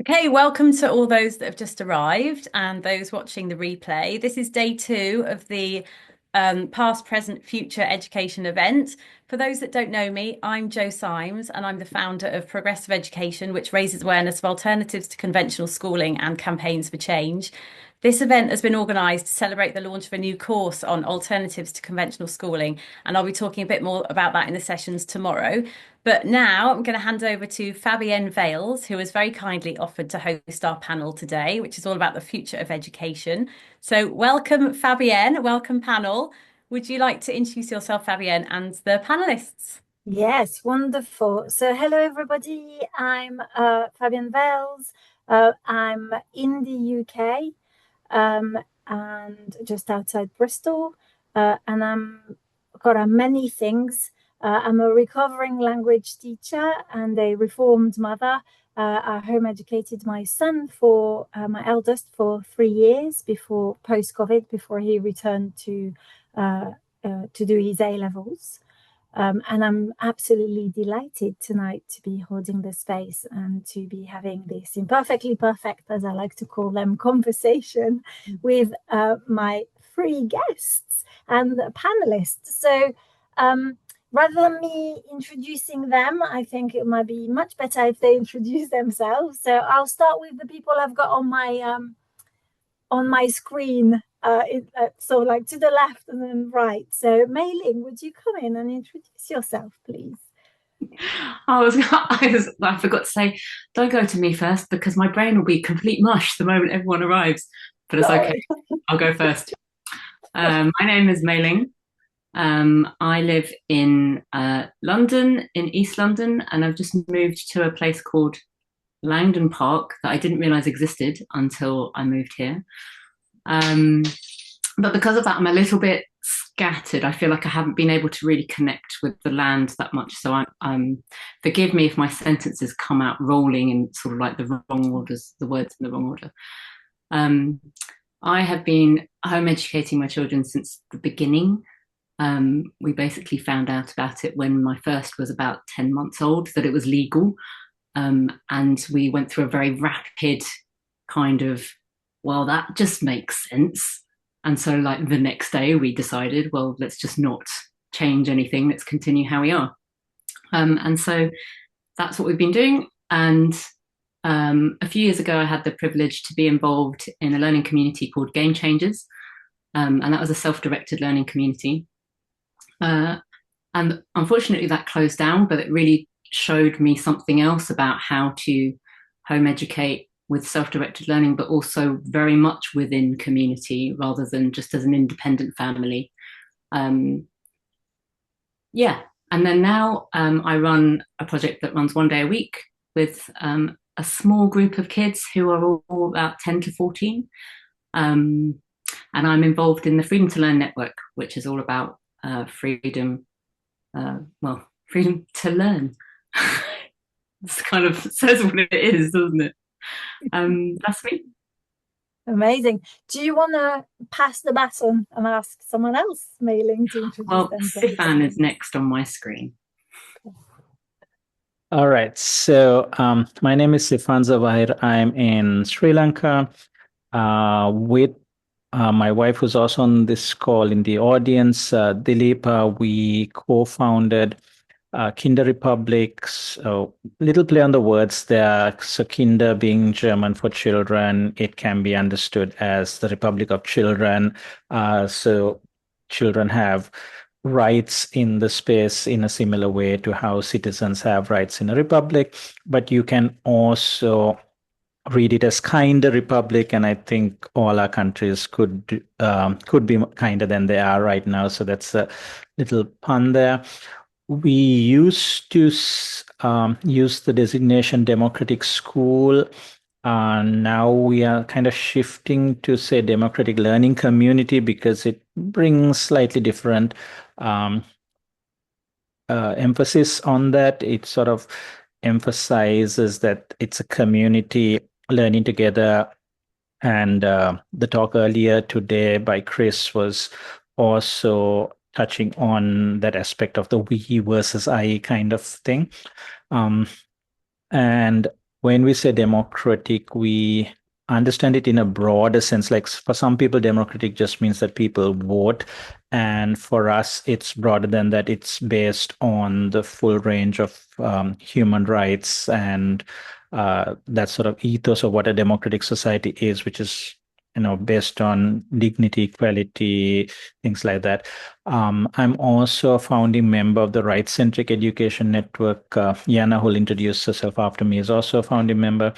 Okay, welcome to all those that have just arrived and those watching the replay. This is day two of the Past, Present, Future Education event. For those that don't know me, I'm Jo Symes and I'm the founder of Progressive Education, which raises awareness of alternatives to conventional schooling and campaigns for change. This event has been organised to celebrate the launch of a new course on alternatives to conventional schooling, and I'll be talking a bit more about that in the sessions tomorrow. But now I'm going to hand over to Fabienne Vailes, who has very kindly offered to host our panel today, which is all about the future of education. So, welcome, Fabienne. Welcome, panel. Would you like to introduce yourself, Fabienne, and the panelists? Yes, wonderful. So, hello, everybody. I'm Fabienne Vailes. I'm in the UK and just outside Bristol. And I'm got many things. I'm a recovering language teacher and a reformed mother. I home educated my son for my eldest for 3 years before post-COVID, before he returned to do his A levels. And I'm absolutely delighted tonight to be holding the space and to be having this imperfectly perfect, as I like to call them, conversation with my three guests and panelists. So rather than me introducing them, I think it might be much better if they introduce themselves. So I'll start with the people I've got on my screen, so like to the left and then right. So Mei Ling, would you come in and introduce yourself, please? I forgot to say, don't go to me first because my brain will be complete mush the moment everyone arrives. But it's okay. I'll go first. My name is Mei Ling. I live in London, in East London, and I've just moved to a place called Langdon Park that I didn't realize existed until I moved here. But because of that, I'm a little bit scattered. I feel like I haven't been able to really connect with the land that much. So I'm forgive me if my sentences come out rolling in sort of like the wrong orders, the words in the wrong order. I have been home educating my children since the beginning. We basically found out about it when my first was about 10 months old, that it was legal. And we went through a very rapid kind of, well, that just makes sense. And so like the next day we decided, well, let's just not change anything. Let's continue how we are. And so that's what we've been doing. And a few years ago, I had the privilege to be involved in a learning community called Game Changers. And that was a self-directed learning community. And unfortunately that closed down, but it really showed me something else about how to home educate with self-directed learning, but also very much within community rather than just as an independent family. Yeah, and then now I run a project that runs 1 day a week with a small group of kids who are all about 10 to 14. And I'm involved in the Freedom to Learn network, which is all about freedom to learn. This kind of says what it is, doesn't it? That's me. Amazing. Do you want to pass the baton and ask someone else, Mei Ling, to introduce themselves? Sifaan is next on my screen. All right. So my name is Sifaan Zavahir. I'm in Sri Lanka with my wife, who's also on this call in the audience, Dilip. We co-founded Kinder Republics, little play on the words there. So Kinder being German for children, it can be understood as the Republic of Children. So children have rights in the space in a similar way to how citizens have rights in a republic, but you can also read it as kinder republic, and I think all our countries could be kinder than they are right now. So that's a little pun there. We used to use the designation democratic school. Now we are kind of shifting to say democratic learning community because it brings slightly different emphasis on that. It sort of emphasizes that it's a community learning together. And the talk earlier today by Chris was also touching on that aspect of the we versus I kind of thing. And when we say democratic, we understand it in a broader sense. Like for some people, democratic just means that people vote. And for us, it's broader than that. It's based on the full range of human rights and that sort of ethos of what a democratic society is, which is, based on dignity, equality, things like that. I'm also a founding member of the Rights-Centric Education Network. Yana, who will introduce herself after me, is also a founding member.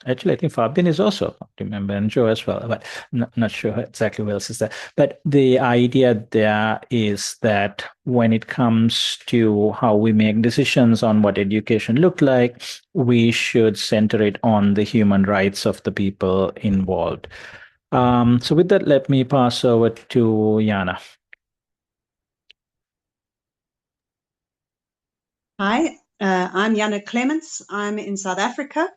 Actually, I think Fabienne is also a founding member, and Joe as well, but not sure exactly who else is there. But the idea there is that when it comes to how we make decisions on what education look like, we should center it on the human rights of the people involved. So with that, let me pass over to Yana. Hi, I'm Yana Clements. I'm in South Africa.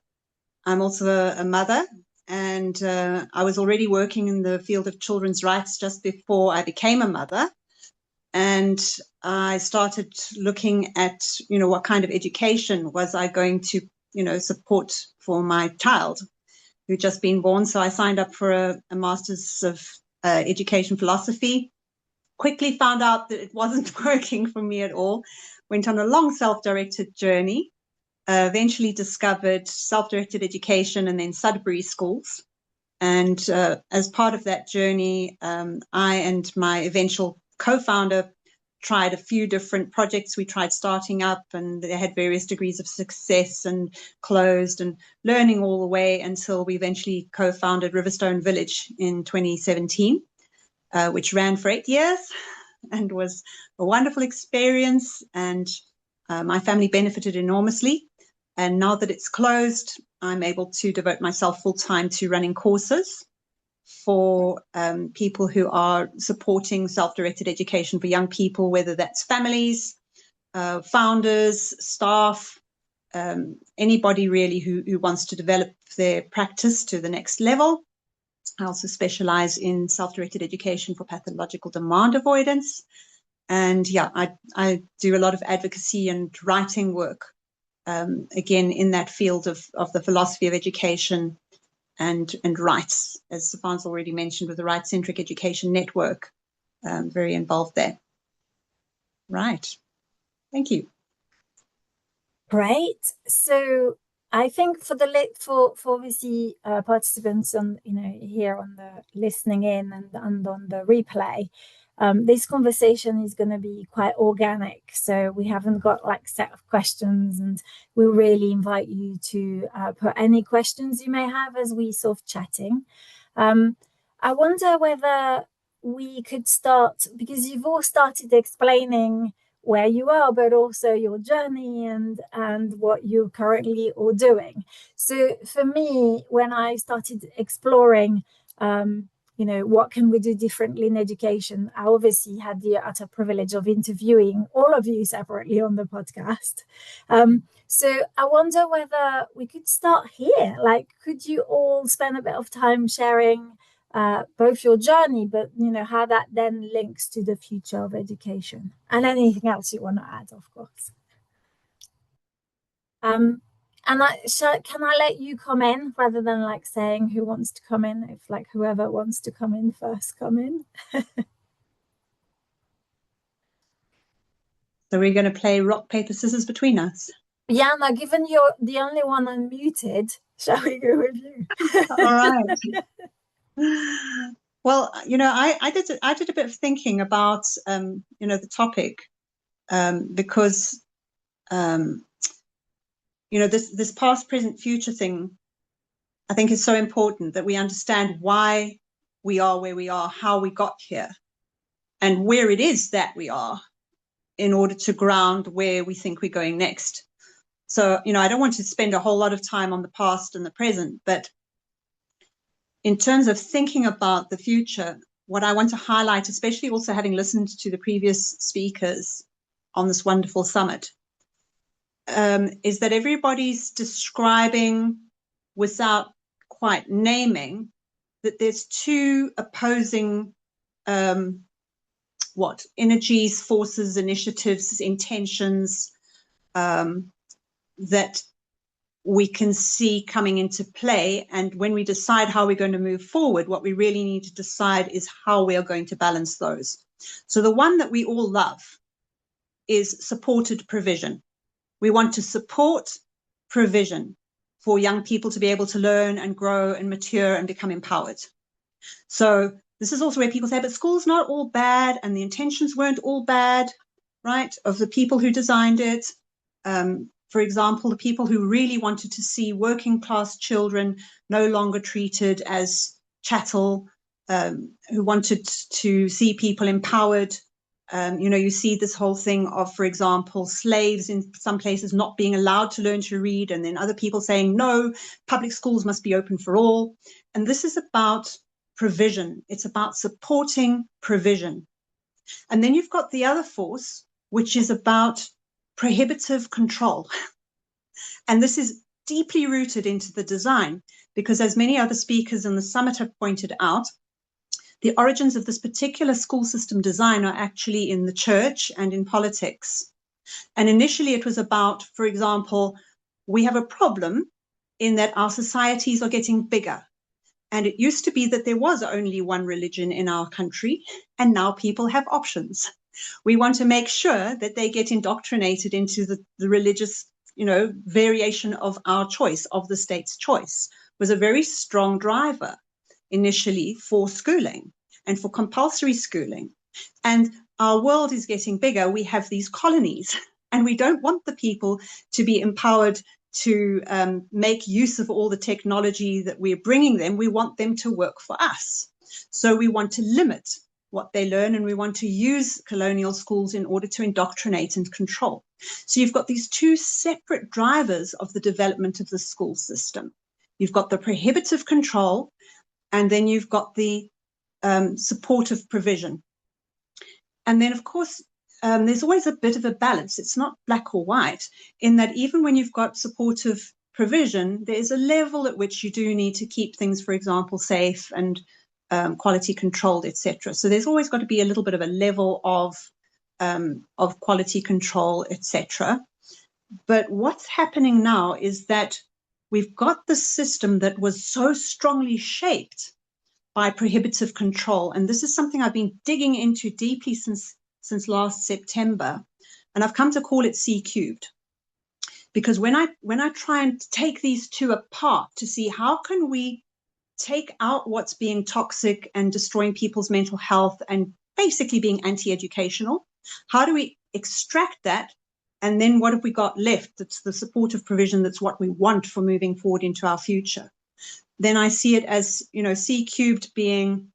I'm also a mother, and I was already working in the field of children's rights just before I became a mother. And I started looking at, what kind of education was I going to, support for my child who'd just been born. So I signed up for a Master's of Education Philosophy. Quickly found out that it wasn't working for me at all. Went on a long self-directed journey. Eventually discovered self-directed education and then Sudbury schools. And as part of that journey, I and my eventual co-founder tried a few different projects we tried starting up, and they had various degrees of success and closed, and learning all the way until we eventually co-founded Riverstone Village in 2017, which ran for 8 years and was a wonderful experience. And my family benefited enormously. And now that it's closed, I'm able to devote myself full time to running courses for people who are supporting self-directed education for young people, whether that's families, founders, staff, anybody really who wants to develop their practice to the next level. I also specialize in self-directed education for pathological demand avoidance. And yeah, I do a lot of advocacy and writing work, again, in that field of the philosophy of education and rights, as Sifaan's already mentioned, with the Rights-Centric Education Network, very involved there. Right. Thank you. Great. So I think for obviously participants on here on the listening in and on the replay, this conversation is going to be quite organic. So we haven't got like set of questions, and we really invite you to put any questions you may have as we sort of chatting. I wonder whether we could start, because you've all started explaining where you are, but also your journey and what you're currently all doing. So for me, when I started exploring, what can we do differently in education, I obviously had the utter privilege of interviewing all of you separately on the podcast. So I wonder whether we could start here. Like, could you all spend a bit of time sharing both your journey, but how that then links to the future of education, and anything else you want to add, of course. And can I let you come in rather than like saying who wants to come in? If like whoever wants to come in first, come in. So we're going to play rock, paper, scissors between us. Yana, given you're the only one unmuted, shall we go with you? All right. Well, I did a bit of thinking about, the topic, because, this past, present, future thing, I think is so important that we understand why we are where we are, how we got here, and where it is that we are, in order to ground where we think we're going next. So, I don't want to spend a whole lot of time on the past and the present, but in terms of thinking about the future, what I want to highlight, especially also having listened to the previous speakers on this wonderful summit, is that everybody's describing, without quite naming, that there's two opposing energies, forces, initiatives, intentions that we can see coming into play. And when we decide how we're going to move forward, what we really need to decide is how we are going to balance those. So the one that we all love is supported provision. We want to support provision for young people to be able to learn and grow and mature and become empowered. So this is also where people say, but school's not all bad and the intentions weren't all bad, right, of the people who designed it. For example, the people who really wanted to see working class children no longer treated as chattel, who wanted to see people empowered. You see this whole thing of, for example, slaves in some places not being allowed to learn to read, and then other people saying, no, public schools must be open for all. And this is about provision. It's about supporting provision. And then you've got the other force, which is about prohibitive control. And this is deeply rooted into the design, because as many other speakers in the summit have pointed out, the origins of this particular school system design are actually in the church and in politics. And initially it was about, for example, we have a problem in that our societies are getting bigger. And it used to be that there was only one religion in our country, and now people have options. We want to make sure that they get indoctrinated into the religious, variation of our choice, of the state's choice, was a very strong driver initially for schooling and for compulsory schooling. And our world is getting bigger. We have these colonies, and we don't want the people to be empowered to make use of all the technology that we're bringing them. We want them to work for us. So we want to limit what they learn, and we want to use colonial schools in order to indoctrinate and control. So you've got these two separate drivers of the development of the school system. You've got the prohibitive control, and then you've got the supportive provision. And then, of course, there's always a bit of a balance. It's not black or white, in that even when you've got supportive provision, there's a level at which you do need to keep things, for example, safe and quality controlled, etc. So there's always got to be a little bit of a level of quality control, etc. But what's happening now is that we've got the system that was so strongly shaped by prohibitive control. And this is something I've been digging into deeply since last September. And I've come to call it C cubed. Because when I try and take these two apart to see how can we take out what's being toxic and destroying people's mental health and basically being anti-educational, how do we extract that? And then what have we got left? That's the supportive provision. That's what we want for moving forward into our future. Then I see it as, C cubed being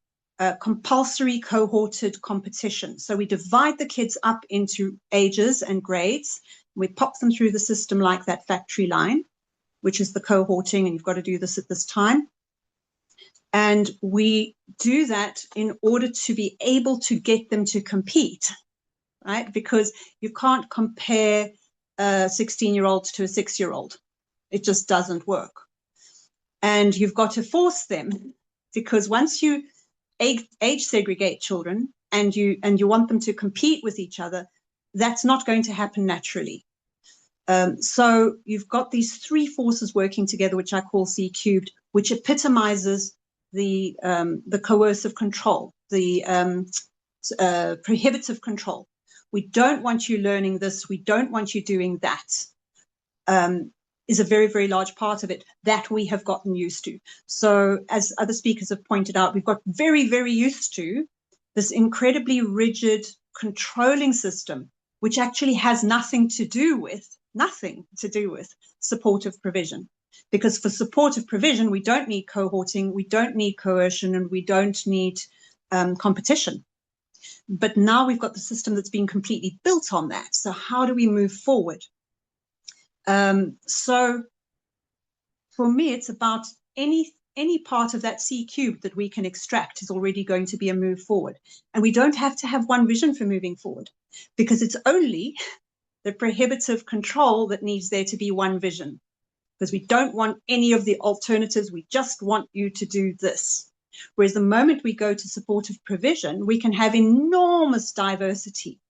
compulsory cohorted competition. So we divide the kids up into ages and grades. We pop them through the system like that factory line, which is the cohorting, and you've got to do this at this time. And we do that in order to be able to get them to compete, right? Because you can't compare a 16-year-old to a 6-year-old. It just doesn't work. And you've got to force them, because once you age segregate children and you want them to compete with each other, that's not going to happen naturally. So you've got these three forces working together, which I call C cubed, which epitomizes the coercive control, the prohibitive control. We don't want you learning this. We don't want you doing that. Is a very, very large part of it that we have gotten used to. So as other speakers have pointed out, we've got very, very used to this incredibly rigid controlling system, which actually has nothing to do with supportive provision. Because for supportive provision, we don't need cohorting, we don't need coercion, and we don't need competition. But now we've got the system that's been completely built on that. So how do we move forward? So for me, it's about any part of that C cubed that we can extract is already going to be a move forward. And we don't have to have one vision for moving forward, because it's only the prohibitive control that needs there to be one vision, because we don't want any of the alternatives. We just want you to do this. Whereas the moment we go to supportive provision, we can have enormous diversity,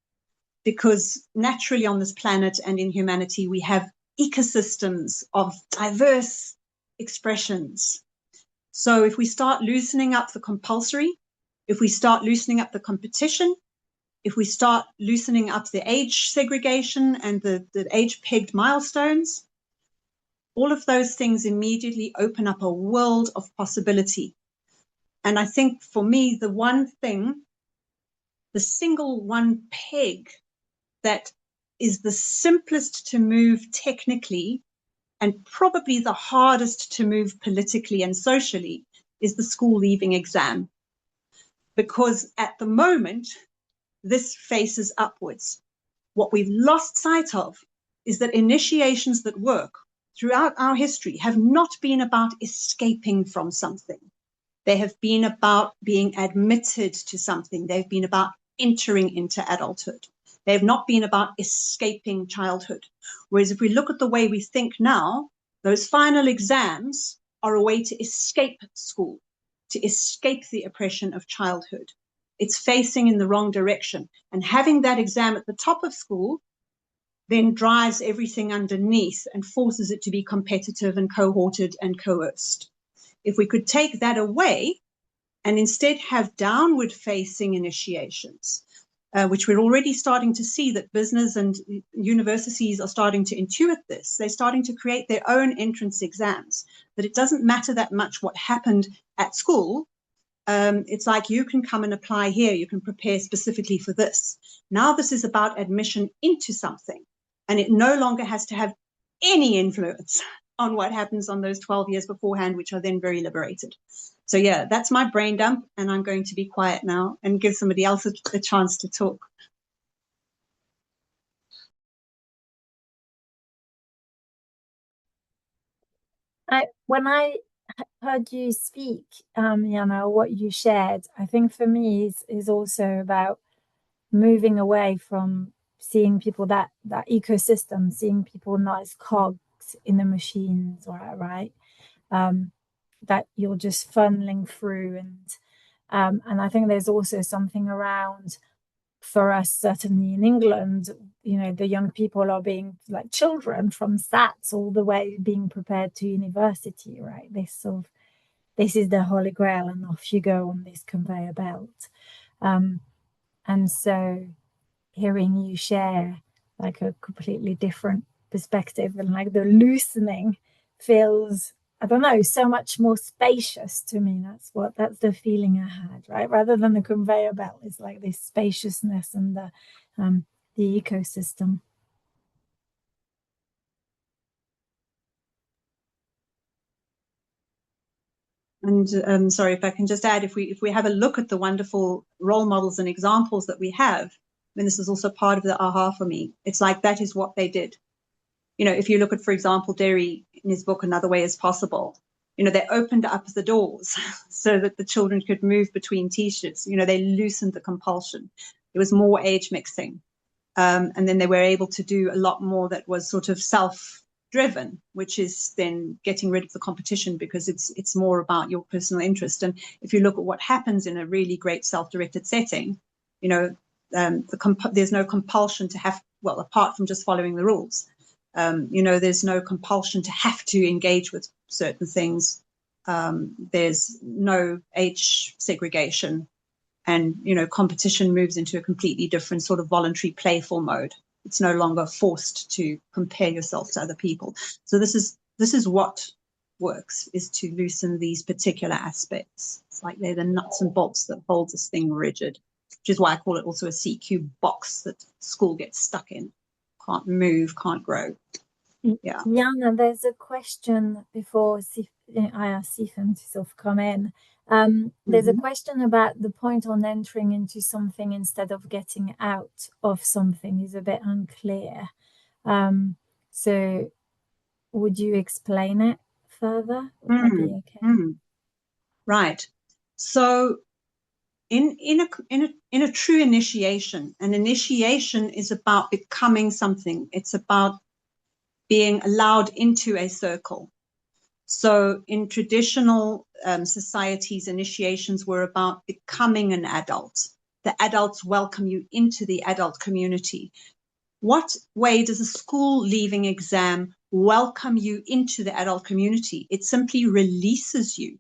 because naturally on this planet and in humanity, we have ecosystems of diverse expressions. So if we start loosening up the compulsory, if we start loosening up the competition, if we start loosening up the age segregation and the age-pegged milestones, all of those things immediately open up a world of possibility. And I think for me, the one thing, the single one peg that is the simplest to move technically and probably the hardest to move politically and socially is the school leaving exam. Because at the moment, this faces upwards. What we've lost sight of is that initiations that work throughout our history have not been about escaping from something. They have been about being admitted to something. They've been about entering into adulthood. They have not been about escaping childhood. Whereas if we look at the way we think now, those final exams are a way to escape school, to escape the oppression of childhood. It's facing in the wrong direction. And having that exam at the top of school then drives everything underneath and forces it to be competitive and cohorted and coerced. If we could take that away and instead have downward facing initiations, which we're already starting to see that business and universities are starting to intuit this. They're starting to create their own entrance exams, that it doesn't matter that much what happened at school. It's like you can come and apply here. You can prepare specifically for this. Now this is about admission into something, and it no longer has to have any influence on what happens on those 12 years beforehand, which are then very liberated. So yeah, that's my brain dump, and I'm going to be quiet now and give somebody else a chance to talk. When I heard you speak, Jana, what you shared, I think for me is also about moving away from seeing people that ecosystem, seeing people not as cogs in the machines, right? That you're just funneling through, and I think there's also something around, for us, certainly in England, you know, the young people are being like children from SATs all the way being prepared to university, right? This is the holy grail, and off you go on this conveyor belt. And so hearing you share like a completely different perspective, and like the loosening feels, I don't know, so much more spacious to me. That's the feeling I had, right? Rather than the conveyor belt, it's like this spaciousness and the ecosystem. And sorry, if I can just add, if we have a look at the wonderful role models and examples that we have, I mean, this is also part of the aha for me. It's like that is what they did. You know, if you look at, for example, Derry in his book, Another Way is Possible, you know, they opened up the doors so that the children could move between T-shirts. You know, they loosened the compulsion. There was more age mixing. And then they were able to do a lot more that was sort of self-driven, which is then getting rid of the competition, because it's more about your personal interest. And if you look at what happens in a really great self-directed setting, you know, there's no compulsion to have, well, apart from just following the rules. You know, there's no compulsion to have to engage with certain things. There's no age segregation, and, you know, competition moves into a completely different sort of voluntary, playful mode. It's no longer forced to compare yourself to other people. So this is what works, is to loosen these particular aspects. It's like they're the nuts and bolts that hold this thing rigid, which is why I call it also a CQ box that school gets stuck in. Can't move, can't grow. Yeah. Jana, there's a question before I ask Sifaan to sort of come in. There's a question about the point on entering into something instead of getting out of something is a bit unclear. So would you explain it further? Would that be okay? Right. So in a true initiation, an initiation is about becoming something. It's about being allowed into a circle. So in traditional societies, initiations were about becoming an adult. The adults welcome you into the adult community. What way does a school leaving exam welcome you into the adult community. It simply releases you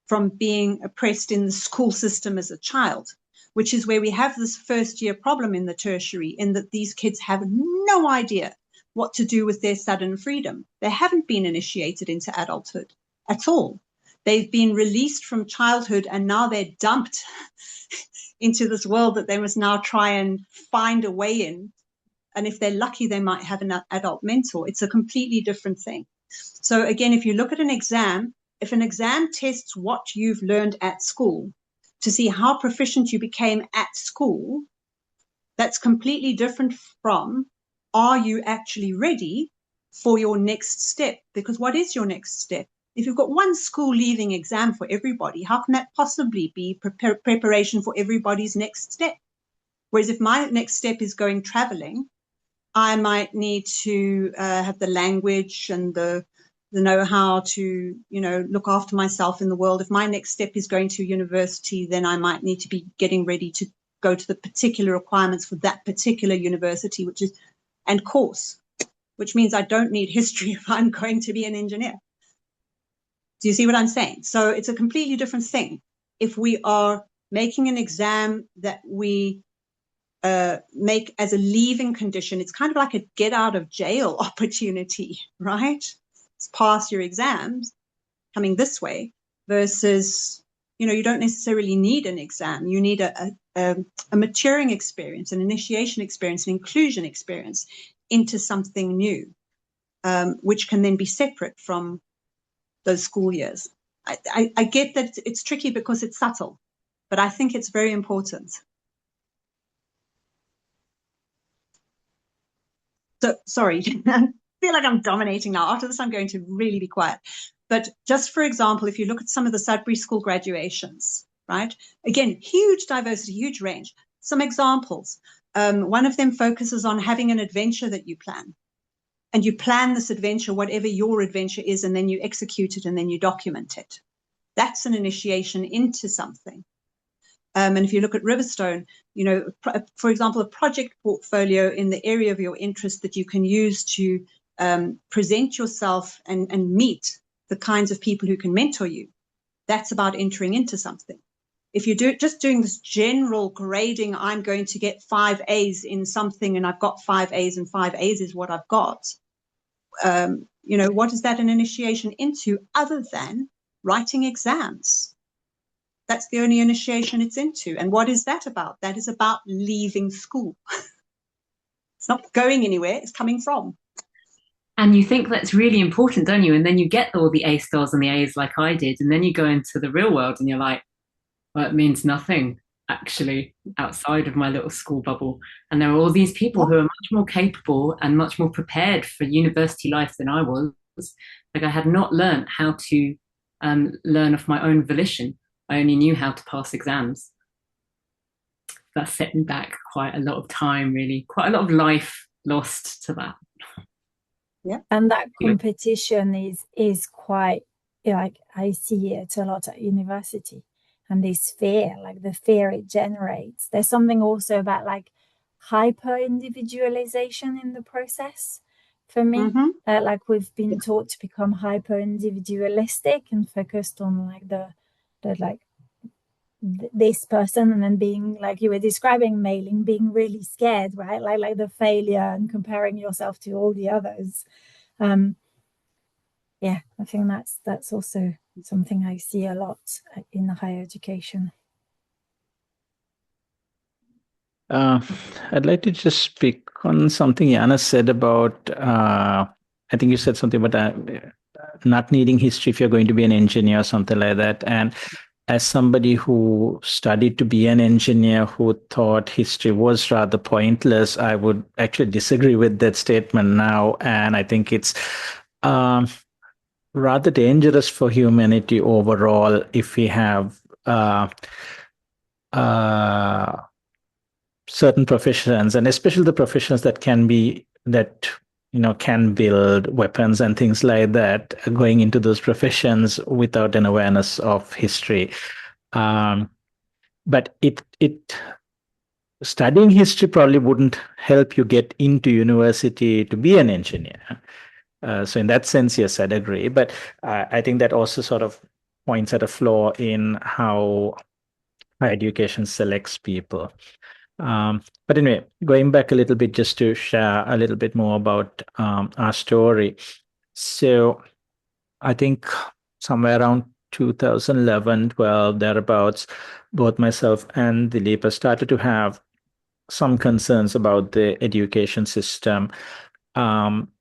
from being oppressed in the school system as a child, which is where we have this first year problem in the tertiary, in that these kids have no idea what to do with their sudden freedom. They haven't been initiated into adulthood at all. They've been released from childhood and now they're dumped into this world that they must now try and find a way in. And if they're lucky, they might have an adult mentor. It's a completely different thing. So again, if you look at an exam, if an exam tests what you've learned at school to see how proficient you became at school, that's completely different from, are you actually ready for your next step? Because what is your next step? If you've got one school leaving exam for everybody, how can that possibly be preparation for everybody's next step? Whereas if my next step is going traveling, I might need to have the language and the know-how to, look after myself in the world. If my next step is going to university, then I might need to be getting ready to go to the particular requirements for that particular university, and course, which means I don't need history if I'm going to be an engineer. Do you see what I'm saying? So it's a completely different thing. If we are making an exam that we make as a leaving condition, it's kind of like a get out of jail opportunity, right? It's pass your exams coming this way versus, you don't necessarily need an exam. You need a maturing experience, an initiation experience, an inclusion experience into something new, which can then be separate from those school years. I get that it's tricky because it's subtle, but I think it's very important. So, sorry, I feel like I'm dominating now. After this, I'm going to really be quiet. But just for example, if you look at some of the Sudbury School graduations, right? Again, huge diversity, huge range. Some examples. One of them focuses on having an adventure that you plan. And you plan this adventure, whatever your adventure is, and then you execute it and then you document it. That's an initiation into something. And if you look at Riverstone, for example, a project portfolio in the area of your interest that you can use to present yourself and meet the kinds of people who can mentor you, that's about entering into something. If you're just doing this general grading, I'm going to get 5 A's in something and I've got 5 A's and 5 A's is what I've got, what is that an initiation into other than writing exams? That's the only initiation it's into. And what is that about? That is about leaving school. It's not going anywhere, it's coming from. And you think that's really important, don't you? And then you get all the A stars and the A's like I did. And then you go into the real world and you're like, well, it means nothing actually outside of my little school bubble. And there are all these people who are much more capable and much more prepared for university life than I was. Like I had not learned how to learn of my own volition. I only knew how to pass exams. That set me back quite a lot of time, really. Quite a lot of life lost to that. Yeah, and that competition is quite, like I see it a lot at university. And this fear, like the fear it generates. There's something also about like hyper individualization in the process for me. Like we've been taught to become hyper individualistic and focused on like this person, and then being, like you were describing, Mailing, being really scared, right? Like the failure and comparing yourself to all the others. I think that's also something I see a lot in the higher education. I'd like to just speak on something Jana said about, I think you said something about not needing history if you're going to be an engineer or something like that. And as somebody who studied to be an engineer who thought history was rather pointless, I would actually disagree with that statement now. And I think it's rather dangerous for humanity overall if we have certain professions, and especially the professions that can build weapons and things like that, going into those professions without an awareness of history. But studying history probably wouldn't help you get into university to be an engineer. So in that sense, yes, I'd agree. But I think that also sort of points at a flaw in how higher education selects people. But anyway, going back a little bit just to share a little bit more about our story. So I think somewhere around 2011, 12, thereabouts, both myself and Dilip started to have some concerns about the education system,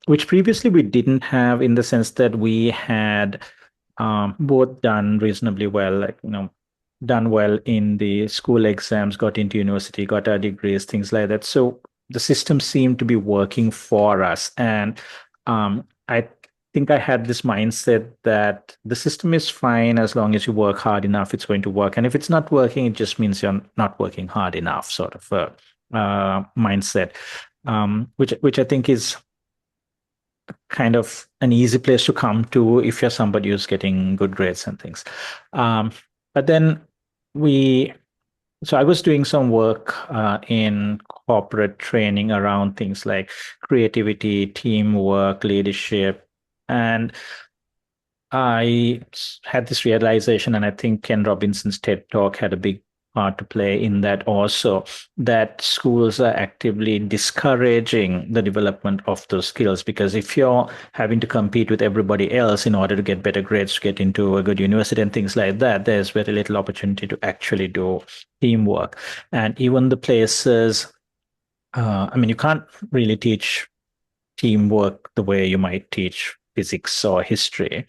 which previously we didn't have, in the sense that we had both done reasonably well, like, done well in the school exams, got into university, got our degrees, things like that. So the system seemed to be working for us. And I think I had this mindset that the system is fine as long as you work hard enough, it's going to work. And if it's not working, it just means you're not working hard enough, sort of mindset, which I think is kind of an easy place to come to if you're somebody who's getting good grades and things. But then so I was doing some work in corporate training around things like creativity, teamwork, leadership. And I had this realization, and I think Ken Robinson's TED Talk had a big part to play in that also, that schools are actively discouraging the development of those skills, because if you're having to compete with everybody else in order to get better grades, to get into a good university and things like that, there's very little opportunity to actually do teamwork. And even the places, you can't really teach teamwork the way you might teach physics or history.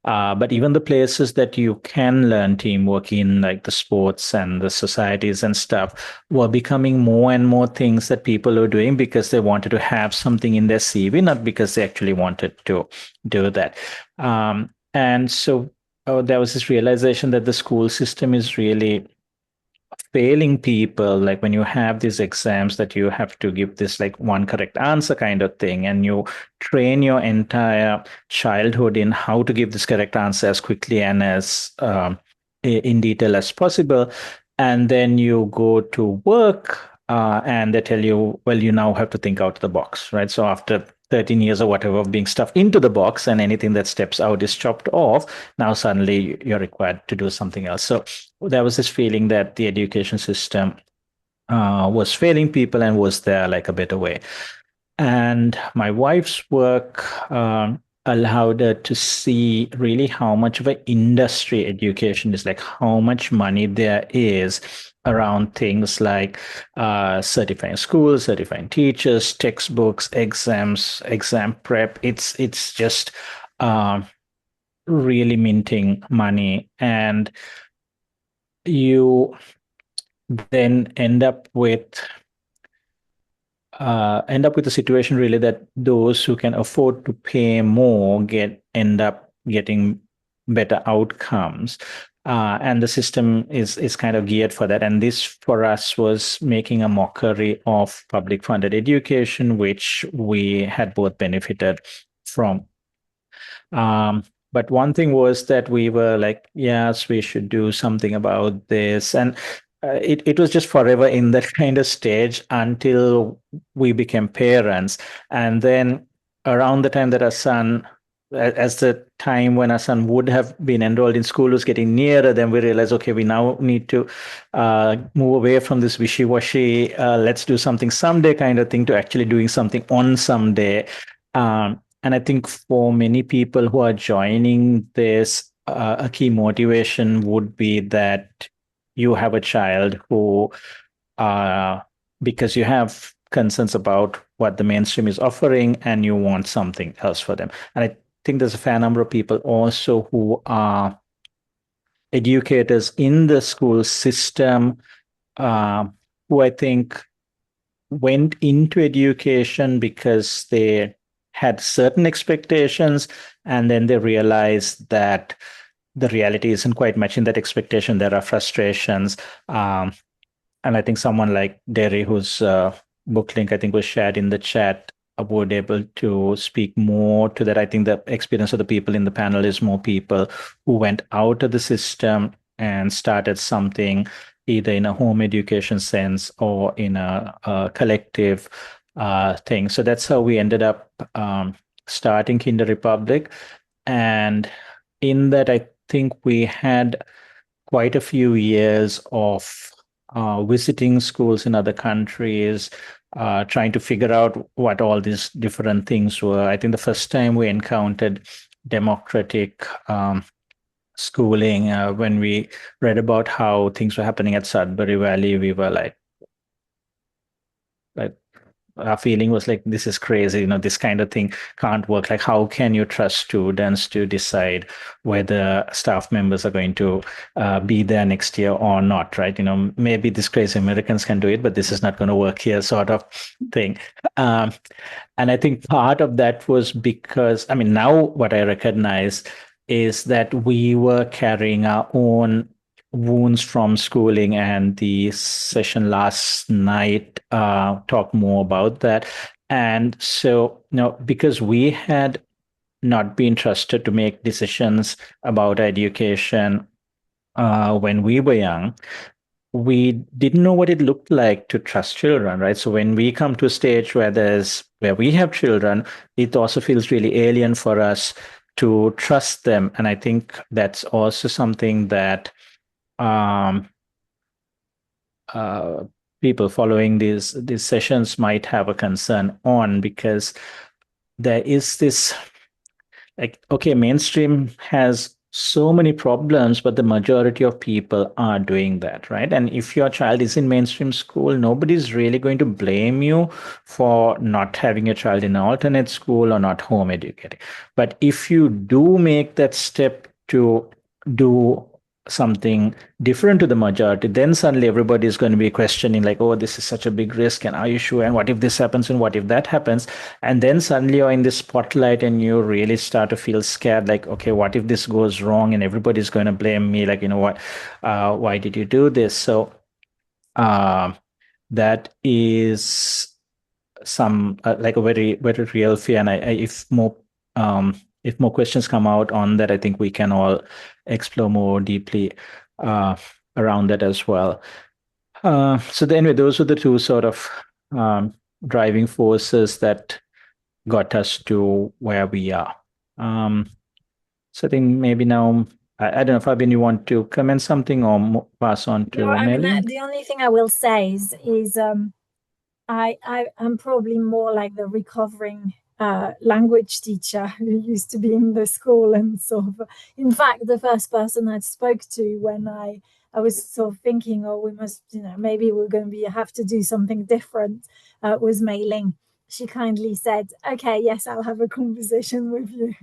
But even the places that you can learn teamwork in, like the sports and the societies and stuff, were becoming more and more things that people were doing because they wanted to have something in their CV, not because they actually wanted to do that. And so there was this realization that the school system is really failing people. Like when you have these exams that you have to give this like one correct answer kind of thing, and you train your entire childhood in how to give this correct answer as quickly and as in detail as possible, and then you go to work and they tell you, well, you now have to think out of the box, right? So after 13 years or whatever of being stuffed into the box, and anything that steps out is chopped off, now suddenly you're required to do something else. So there was this feeling that the education system was failing people and was there like a better way. And my wife's work allowed her to see really how much of an industry education is, like how much money there is around things like certifying schools, certifying teachers, textbooks, exams, exam prep. It's just really minting money, and you then end up with a situation really that those who can afford to pay more end up getting better outcomes. And the system is kind of geared for that. And this, for us, was making a mockery of public funded education, which we had both benefited from. But one thing was that we were like, yes, we should do something about this. And it was just forever in that kind of stage until we became parents. And then around the time that our son, as the time when our son would have been enrolled in school was getting nearer, then we realized, okay, we now need to move away from this wishy-washy, let's do something someday kind of thing, to actually doing something on someday. And I think for many people who are joining this, a key motivation would be that you have a child who, because you have concerns about what the mainstream is offering and you want something else for them. And I think there's a fair number of people also who are educators in the school system who I think went into education because they had certain expectations, and then they realized that the reality isn't quite matching that expectation. There are frustrations. And I think someone like Derry, whose book link I think was shared in the chat, would able to speak more to that. I think the experience of the people in the panel is more people who went out of the system and started something either in a home education sense or in a collective thing. So that's how we ended up starting Kinder Republic. And in that, I think we had quite a few years of visiting schools in other countries, trying to figure out what all these different things were. I think the first time we encountered democratic schooling, when we read about how things were happening at Sudbury Valley, we were like our feeling was like, this is crazy, this kind of thing can't work. Like, how can you trust students to decide whether staff members are going to be there next year or not, right? Maybe these crazy Americans can do it, but this is not going to work here, sort of thing. And I think part of that was because, now what I recognize is that we were carrying our own wounds from schooling, and the session last night talked more about that. And so, because we had not been trusted to make decisions about education when we were young, we didn't know what it looked like to trust children, right? So when we come to a stage where we have children, it also feels really alien for us to trust them. And I think that's also something that people following these sessions might have a concern on, because there is this, like, okay, mainstream has so many problems, but the majority of people are doing that, right? And if your child is in mainstream school, nobody's really going to blame you for not having a child in an alternate school or not home educating. But if you do make that step to do something different to the majority, then suddenly everybody is going to be questioning, like, oh, this is such a big risk, and are you sure, and what if this happens, and what if that happens? And then suddenly you're in the spotlight and you really start to feel scared, like, okay, what if this goes wrong and everybody's going to blame me, like, what, why did you do this? So that is some like a very, very real fear. And if more questions come out on that, I think we can all explore more deeply around that as well. So anyway, those were the two sort of driving forces that got us to where we are. So I think maybe now, I don't know, Fabienne, you want to comment something or pass on to Melly? The only thing I will say is I'm probably more like the recovering language teacher who used to be in the school, and sort of, in fact, the first person I spoke to when I was sort of thinking, oh, we must, maybe we're going to have to do something different, was Mei Ling. She kindly said, okay, yes, I'll have a conversation with you.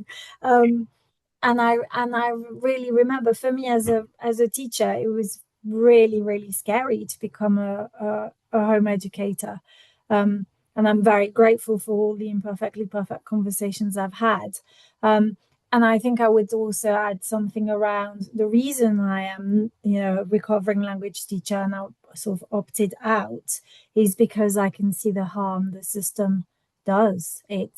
And I really remember, for me as a teacher, it was really, really scary to become a home educator. And I'm very grateful for all the imperfectly perfect conversations I've had. And I think I would also add something around the reason I am, a recovering language teacher, and I sort of opted out, is because I can see the harm the system does. It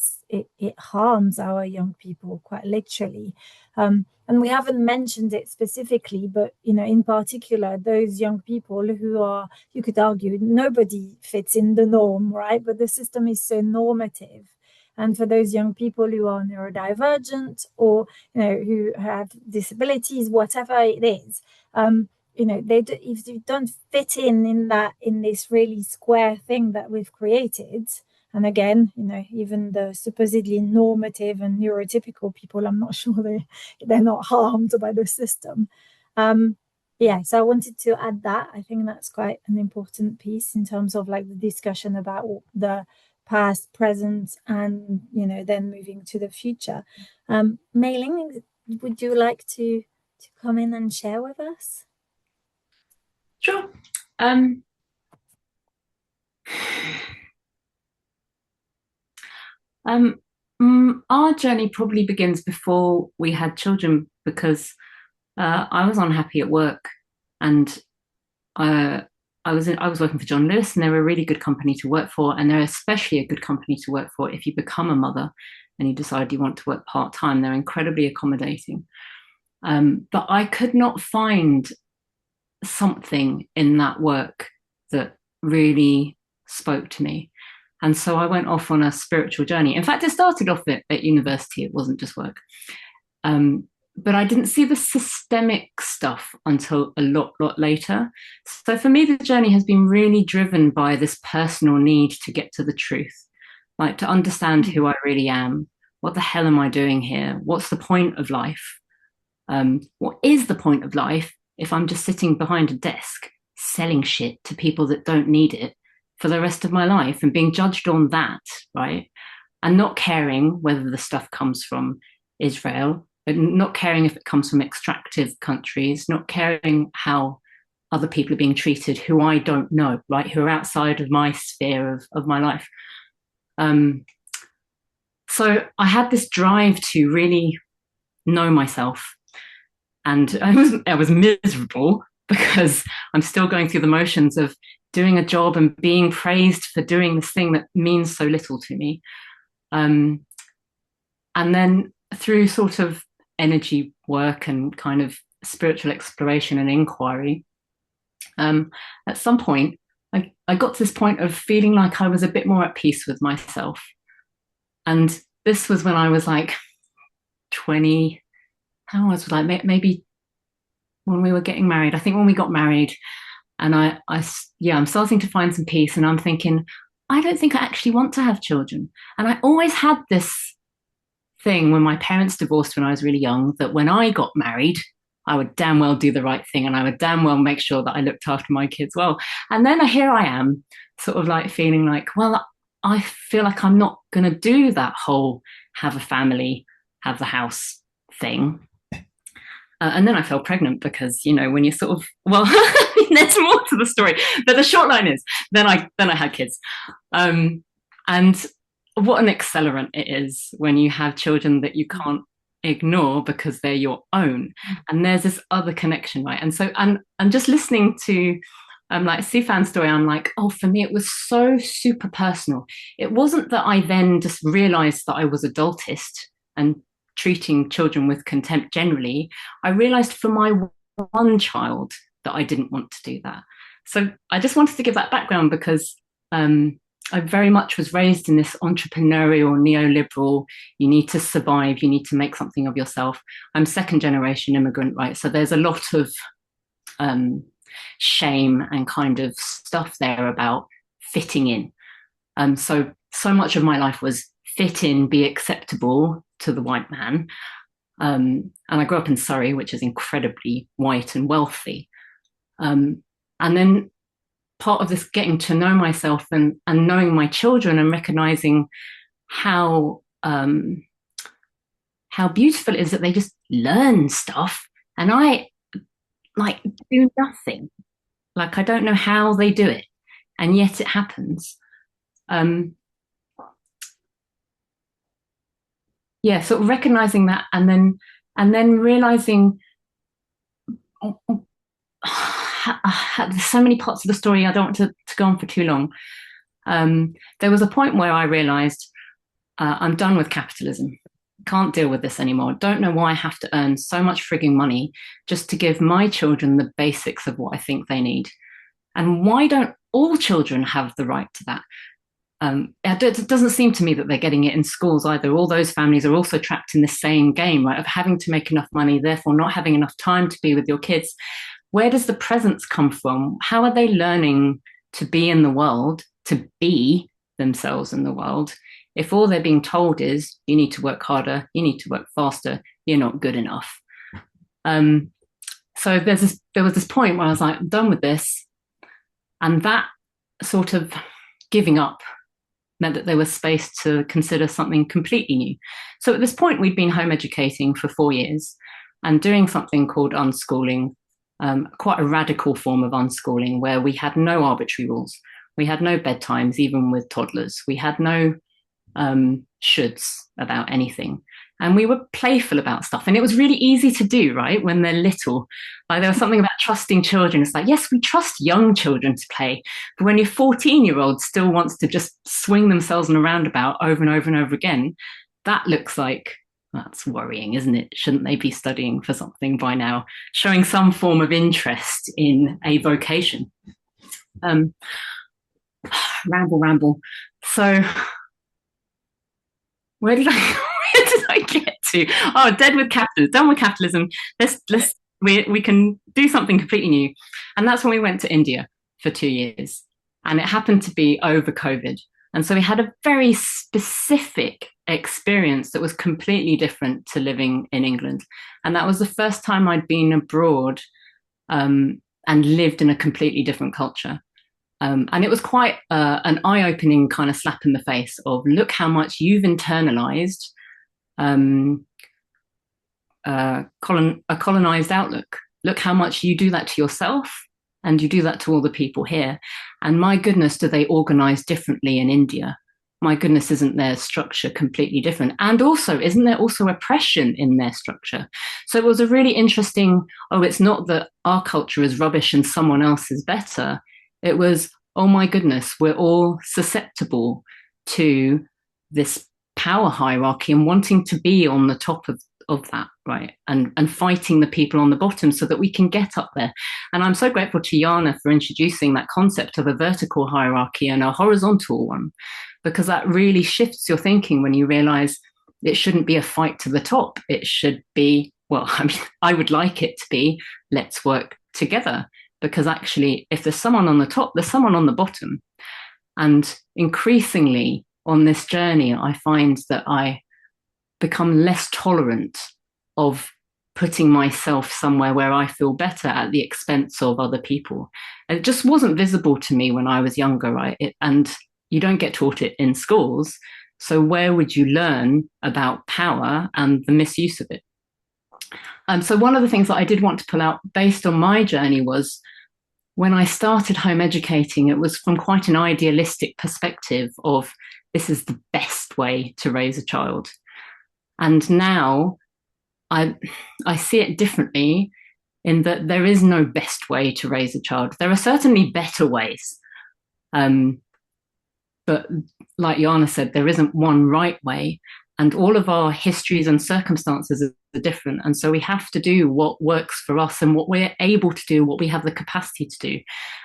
harms our young people, quite literally. And we haven't mentioned it specifically, but, in particular, those young people who are, you could argue, nobody fits in the norm, right? But the system is so normative. And for those young people who are neurodivergent or, who have disabilities, whatever it is, if you don't fit in this really square thing that we've created. And again, even the supposedly normative and neurotypical people, I'm not sure they're not harmed by the system. So I wanted to add that. I think that's quite an important piece in terms of like the discussion about the past, present, and then moving to the future. Mei Ling, would you like to come in and share with us? Sure. Our journey probably begins before we had children, because I was unhappy at work, and I was working for John Lewis, and they're a really good company to work for, and they're especially a good company to work for if you become a mother and you decide you want to work part-time. They're incredibly accommodating. But I could not find something in that work that really spoke to me. And so I went off on a spiritual journey. In fact, it started off at university. It wasn't just work. But I didn't see the systemic stuff until a lot later. So for me, the journey has been really driven by this personal need to get to the truth, like to understand who I really am. What the hell am I doing here? What's the point of life? What is the point of life if I'm just sitting behind a desk selling shit to people that don't need it for the rest of my life and being judged on that, right? And not caring whether the stuff comes from Israel, not caring if it comes from extractive countries, not caring how other people are being treated who I don't know, right? Who are outside of my sphere of my life. So I had this drive to really know myself. And I was miserable because I'm still going through the motions of doing a job and being praised for doing this thing that means so little to me. And then through sort of energy work and kind of spiritual exploration and inquiry, at some point, I got to this point of feeling like I was a bit more at peace with myself. And this was when I was like 20, how old was I? Maybe when we were getting married. I think when we got married, and I'm starting to find some peace, and I'm thinking, I don't think I actually want to have children. And I always had this thing when my parents divorced when I was really young, that when I got married, I would damn well do the right thing, and I would damn well make sure that I looked after my kids well. And then here I am, sort of like feeling like, well, I feel like I'm not going to do that whole have a family, have the house thing. And then I fell pregnant because, you know, when you sort of, well, there's more to the story, but the short line is then I had kids. And what an accelerant it is when you have children that you can't ignore because they're your own. And there's this other connection, right? And so and just listening to like Sifaan's story, I'm like, oh, for me, it was so super personal. It wasn't that I then just realized that I was adultist and treating children with contempt generally. I realized for my one child that I didn't want to do that. So I just wanted to give that background because I very much was raised in this entrepreneurial, neoliberal, you need to survive, you need to make something of yourself. I'm second generation immigrant, right? So there's a lot of shame and kind of stuff there about fitting in. So much of my life was fit in, be acceptable to the white man. And I grew up in Surrey, which is incredibly white and wealthy. And then part of this getting to know myself and knowing my children and recognizing how beautiful it is that they just learn stuff and I like do nothing. Like I don't know how they do it, and yet it happens. Yeah, sort of recognizing that, and then realizing there's so many parts of the story. I don't want to go on for too long. There was a point where I realized I'm done with capitalism. Can't deal with this anymore. Don't know why I have to earn so much frigging money just to give my children the basics of what I think they need. And why don't all children have the right to that? It doesn't seem to me that they're getting it in schools either. All those families are also trapped in the same game, right, of having to make enough money, therefore not having enough time to be with your kids. Where does the presence come from? How are they learning to be in the world, to be themselves in the world, if all they're being told is you need to work harder, you need to work faster, you're not good enough? So there was this point where I was like, I'm done with this. And that sort of giving up meant that there was space to consider something completely new. So at this point, we'd been home educating for 4 years and doing something called unschooling, quite a radical form of unschooling where we had no arbitrary rules. We had no bedtimes, even with toddlers. We had no shoulds about anything. And we were playful about stuff. And it was really easy to do, right, when they're little. Like there was something about trusting children. It's like, yes, we trust young children to play. But when your 14-year-old still wants to just swing themselves in a roundabout over and over and over again, that looks like, that's worrying, isn't it? Shouldn't they be studying for something by now? Showing some form of interest in a vocation. ramble. So where did I get to? Oh, done with capitalism. We can do something completely new. And that's when we went to India for 2 years. And it happened to be over COVID. And so we had a very specific experience that was completely different to living in England. And that was the first time I'd been abroad and lived in a completely different culture. And it was quite an eye-opening kind of slap in the face of, look how much you've internalized a colonized outlook. Look how much you do that to yourself, and you do that to all the people here. And my goodness, do they organize differently in India? My goodness, isn't their structure completely different? And also, isn't there also oppression in their structure? So it was a really interesting, it's not that our culture is rubbish and someone else is better. It was, oh my goodness, we're all susceptible to this power hierarchy and wanting to be on the top of that, right? And fighting the people on the bottom so that we can get up there. And I'm so grateful to Jana for introducing that concept of a vertical hierarchy and a horizontal one, because that really shifts your thinking when you realize it shouldn't be a fight to the top. It should be, well, I mean, I would like it to be, let's work together. Because actually, if there's someone on the top, there's someone on the bottom. And increasingly on this journey, I find that I become less tolerant of putting myself somewhere where I feel better at the expense of other people. And it just wasn't visible to me when I was younger, right? And you don't get taught it in schools. So where would you learn about power and the misuse of it? So one of the things that I did want to pull out based on my journey was when I started home educating, it was from quite an idealistic perspective of this is the best way to raise a child. And now I see it differently in that there is no best way to raise a child. There are certainly better ways. But like Jana said, there isn't one right way. And all of our histories and circumstances are different. And so we have to do what works for us and what we're able to do, what we have the capacity to do.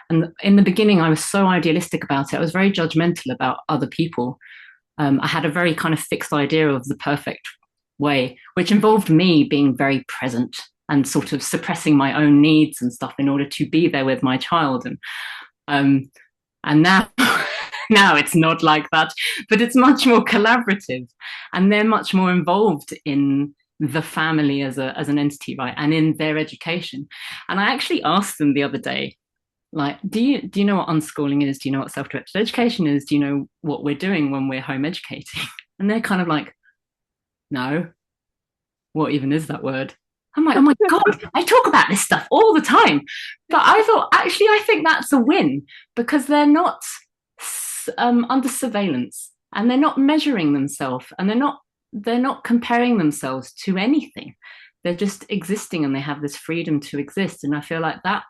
And in the beginning, I was so idealistic about it. I was very judgmental about other people. I had a very kind of fixed idea of the perfect way, which involved me being very present and sort of suppressing my own needs and stuff in order to be there with my child. And now... Now it's not like that, but it's much more collaborative, and they're much more involved in the family as an entity, right, and in their education. And I actually asked them the other day, like, do you know what unschooling is? Do you know what self-directed education is? Do you know what we're doing when we're home educating? And they're kind of like, no, what even is that word? I'm like, oh my God, I talk about this stuff all the time. But I thought, actually, I think that's a win, because they're not under surveillance, and they're not measuring themselves, and they're not comparing themselves to anything. They're just existing, and they have this freedom to exist. And I feel like that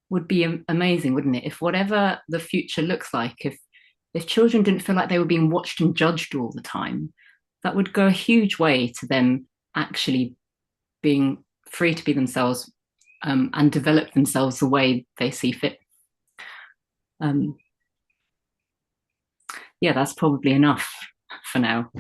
would be amazing, wouldn't it? If whatever the future looks like, if children didn't feel like they were being watched and judged all the time, that would go a huge way to them actually being free to be themselves and develop themselves the way they see fit. Yeah, that's probably enough for now.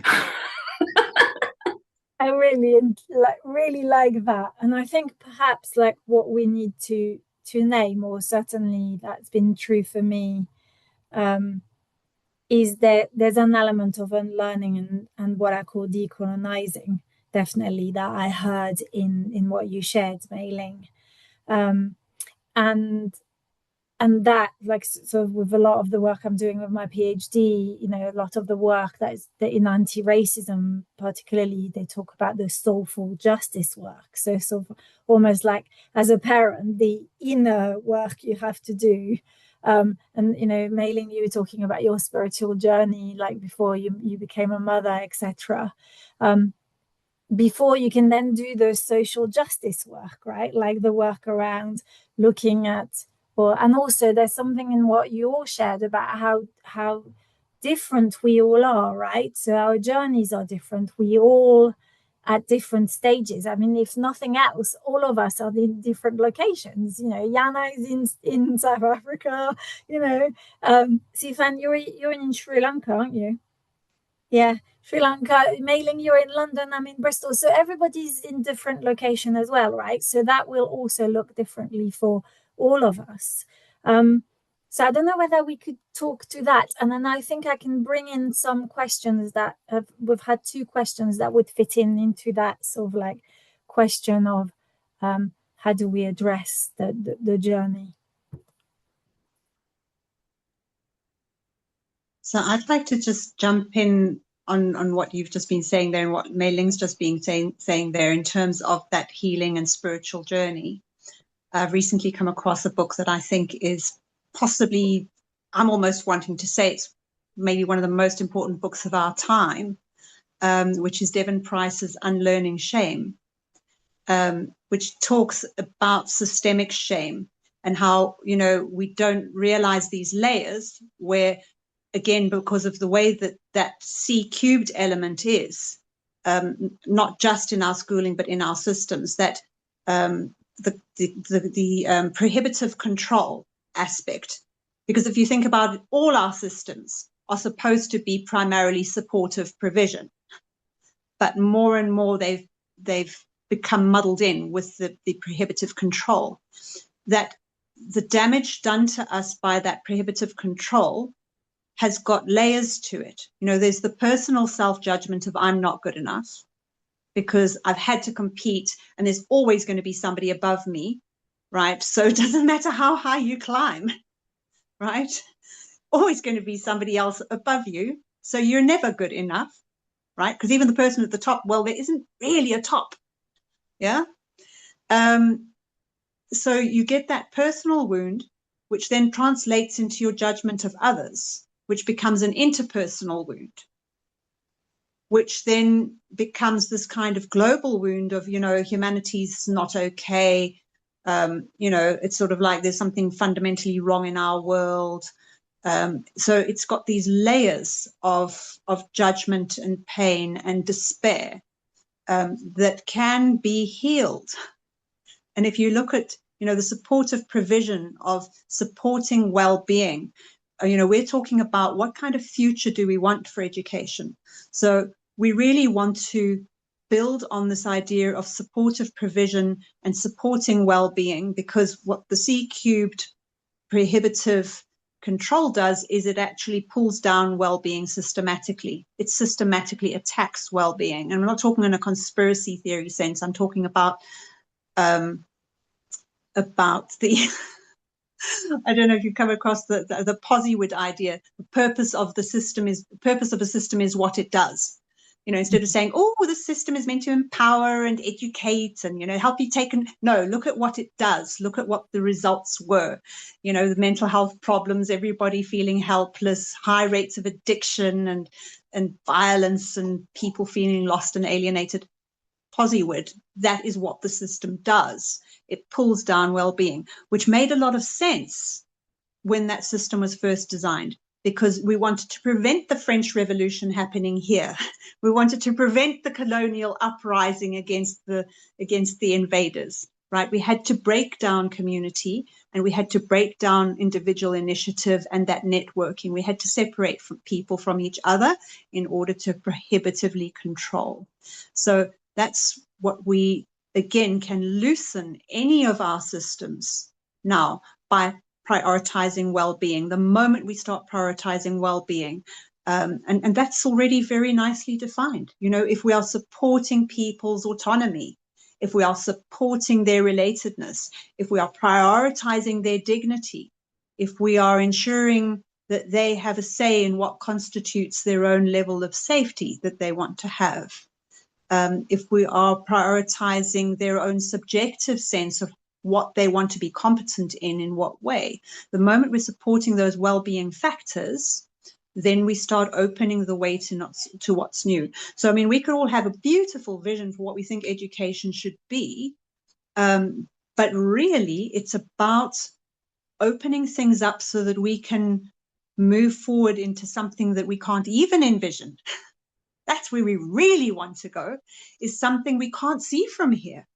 I really like that. And I think perhaps like what we need to name, or certainly that's been true for me, is that there's an element of unlearning and what I call decolonizing, definitely, that I heard in what you shared, Mei Ling. And that, like, sort of with a lot of the work I'm doing with my PhD, you know, a lot of the work that in anti-racism, particularly, they talk about the soulful justice work. So sort of almost like, as a parent, the inner work you have to do. And, you know, Mei Ling, you were talking about your spiritual journey, like before you became a mother, etc. Before you can then do the social justice work, right? Like the work around looking at, and also there's something in what you all shared about how different we all are, right? So our journeys are different. We all at different stages. I mean, if nothing else, all of us are in different locations. You know, Jana is in South Africa. You know, Sifaan, you're in Sri Lanka, aren't you? Yeah, Sri Lanka. Mei-Ling, you're in London. I'm in Bristol. So everybody's in different location as well, right? So that will also look differently for all of us. So I don't know whether we could talk to that. And then I think I can bring in some questions that we've had 2 questions that would fit into that sort of like question of how do we address the journey. So I'd like to just jump in on what you've just been saying there and what Mei-Ling's just been saying there in terms of that healing and spiritual journey. I've recently come across a book that I think is possibly, I'm almost wanting to say it's maybe one of the most important books of our time, which is Devon Price's Unlearning Shame, which talks about systemic shame and how, you know, we don't realize these layers where, again, because of the way that C³ element is, not just in our schooling, but in our systems, that the prohibitive control aspect, because if you think about it, all our systems are supposed to be primarily supportive provision, but more and more they've become muddled in with the prohibitive control, that the damage done to us by that prohibitive control has got layers to it. You know, there's the personal self-judgment of I'm not good enough because I've had to compete and there's always going to be somebody above me, right? So it doesn't matter how high you climb, right? Always going to be somebody else above you. So you're never good enough, right? Because even the person at the top, well, there isn't really a top. Yeah. So you get that personal wound, which then translates into your judgment of others, which becomes an interpersonal wound, which then becomes this kind of global wound of, you know, humanity's not okay. You know, it's sort of like there's something fundamentally wrong in our world. So it's got these layers of judgment and pain and despair that can be healed. And if you look at, you know, the supportive provision of supporting well-being, you know, we're talking about what kind of future do we want for education. So we really want to build on this idea of supportive provision and supporting well-being, because what the C³ prohibitive control does is it actually pulls down well-being systematically. It systematically attacks well-being. And I'm not talking in a conspiracy theory sense. I'm talking about the I don't know if you've come across the Poseywood idea. The purpose of a system is what it does. You know, instead of saying, oh, the system is meant to empower and educate and, you know, help you take, no, look at what it does. Look at what the results were. You know, the mental health problems, everybody feeling helpless, high rates of addiction and violence and people feeling lost and alienated. Poseywood, that is what the system does. It pulls down well-being, which made a lot of sense when that system was first designed, because we wanted to prevent the French Revolution happening here. We wanted to prevent the colonial uprising against the invaders, right? We had to break down community and we had to break down individual initiative and that networking. We had to separate people from each other in order to prohibitively control. So that's what we, again, can loosen any of our systems now by prioritizing well-being. The moment we start prioritizing well-being, and that's already very nicely defined. You know, if we are supporting people's autonomy, if we are supporting their relatedness, if we are prioritizing their dignity, if we are ensuring that they have a say in what constitutes their own level of safety that they want to have, if we are prioritizing their own subjective sense of what they want to be competent in what way, the moment we're supporting those well-being factors, then we start opening the way to what's new. So, I mean, we could all have a beautiful vision for what we think education should be, but really it's about opening things up so that we can move forward into something that we can't even envision. that's where we really want to go, is something we can't see from here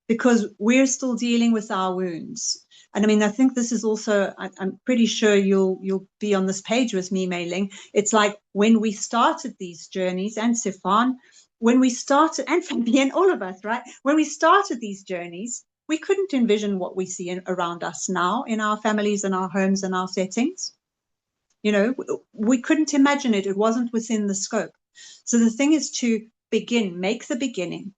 because we're still dealing with our wounds. And I mean, I think this is also, I'm pretty sure you'll be on this page with me, Mei Ling. It's like when we started these journeys, and Sifaan, when we started, and Fabienne, all of us, right? When we started these journeys, we couldn't envision what we see around us now in our families and our homes and our settings. You know, we couldn't imagine it. It wasn't within the scope. So the thing is to begin, make the beginning,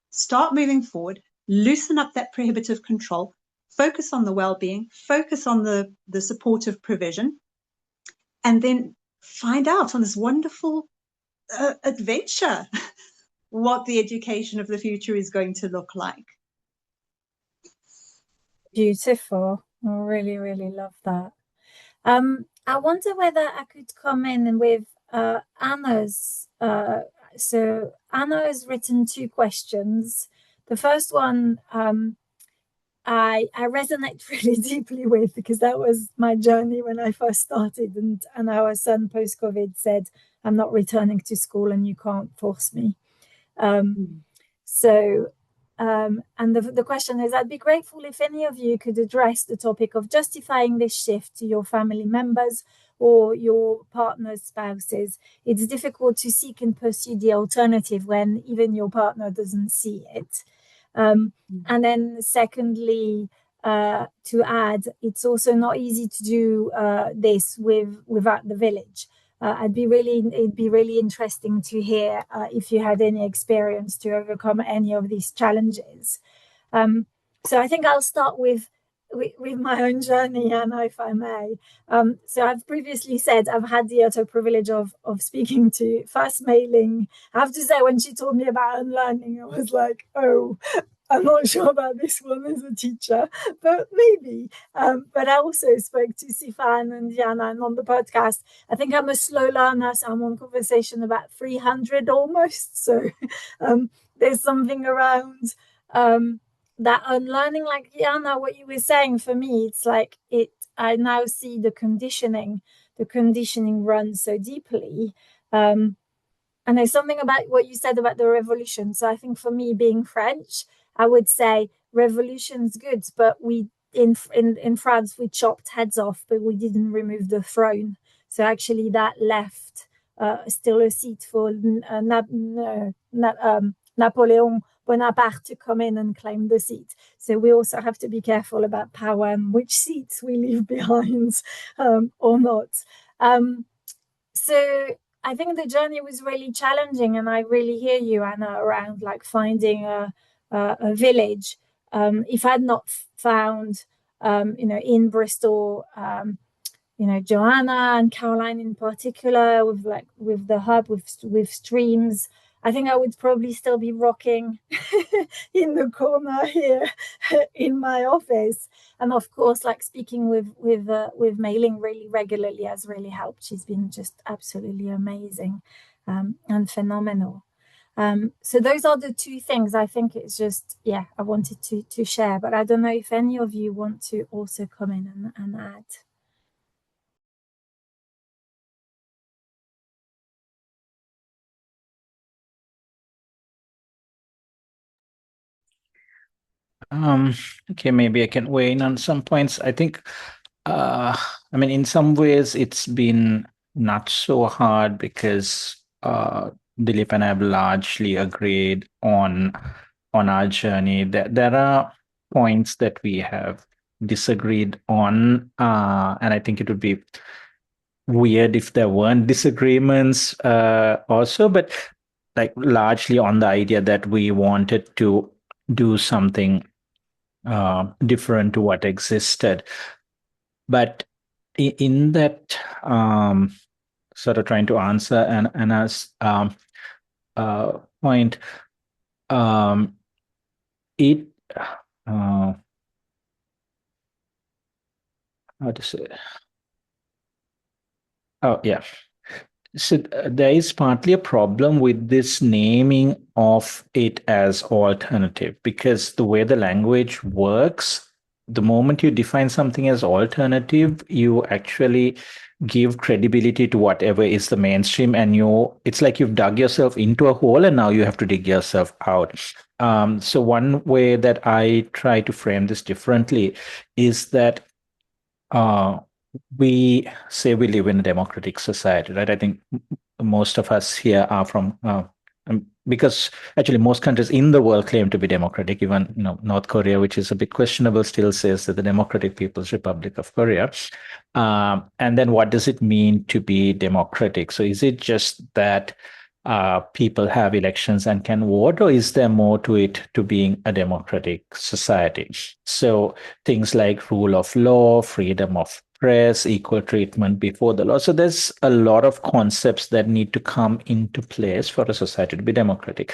start moving forward, loosen up that prohibitive control, focus on the well-being, focus on the supportive provision, and then find out on this wonderful adventure what the education of the future is going to look like. Beautiful. I really, really love that. I wonder whether I could come in with Anna's. So Anna has written 2 questions. The first one I resonate really deeply with, because that was my journey when I first started, and our son post-COVID said, "I'm not returning to school and you can't force me." And the question is, I'd be grateful if any of you could address the topic of justifying this shift to your family members or your partner's spouses. It's difficult to seek and pursue the alternative when even your partner doesn't see it. And then secondly, to add, it's also not easy to do this without the village. It'd be really interesting to hear if you had any experience to overcome any of these challenges. So I think I'll start with my own journey, Anna, if I may. So I've previously said I've had the utter privilege of speaking to first Mei Ling. I have to say, when she told me about unlearning, I was like, oh, I'm not sure about this one as a teacher, but maybe. But I also spoke to Sifaan and Diana, and on the podcast, I think I'm a slow learner, so I'm on conversation about 300 almost. So there's something around that unlearning, like Diana, what you were saying. For me, it's like I now see the conditioning runs so deeply. And there's something about what you said about the revolution. So I think for me, being French, I would say revolution's good, but we in France we chopped heads off, but we didn't remove the throne. So actually, that left still a seat for Napoleon Bonaparte to come in and claim the seat. So we also have to be careful about power and which seats we leave behind or not. So I think the journey was really challenging, and I really hear you, Anna, around like finding a village. If I'd not found, in Bristol, Joanna and Caroline in particular, with the hub, with streams, I think I would probably still be rocking in the corner here in my office. And of course, like speaking with Mei Ling really regularly has really helped. She's been just absolutely amazing and phenomenal. So those are the 2 things I think it's just, I wanted to share. But I don't know if any of you want to also come in and add. Okay, maybe I can weigh in on some points. I think, in some ways it's been not so hard because Dilip and I have largely agreed on our journey. There are points that we have disagreed on, and I think it would be weird if there weren't disagreements also, but like largely on the idea that we wanted to do something different to what existed. But in that sort of trying to answer Anna's point, it how to say? Oh yeah. So there is partly a problem with this naming of it as alternative, because the way the language works, the moment you define something as alternative, you actually give credibility to whatever is the mainstream, and it's like you've dug yourself into a hole and now you have to dig yourself out. So one way that I try to frame this differently is that we say we live in a democratic society, right? I think most of us here are from because actually most countries in the world claim to be democratic. Even North Korea, which is a bit questionable, still says that the Democratic People's Republic of Korea. And then what does it mean to be democratic? So is it just that people have elections and can vote, or is there more to it to being a democratic society? So things like rule of law, freedom of press, equal treatment before the law. So there's a lot of concepts that need to come into place for a society to be democratic.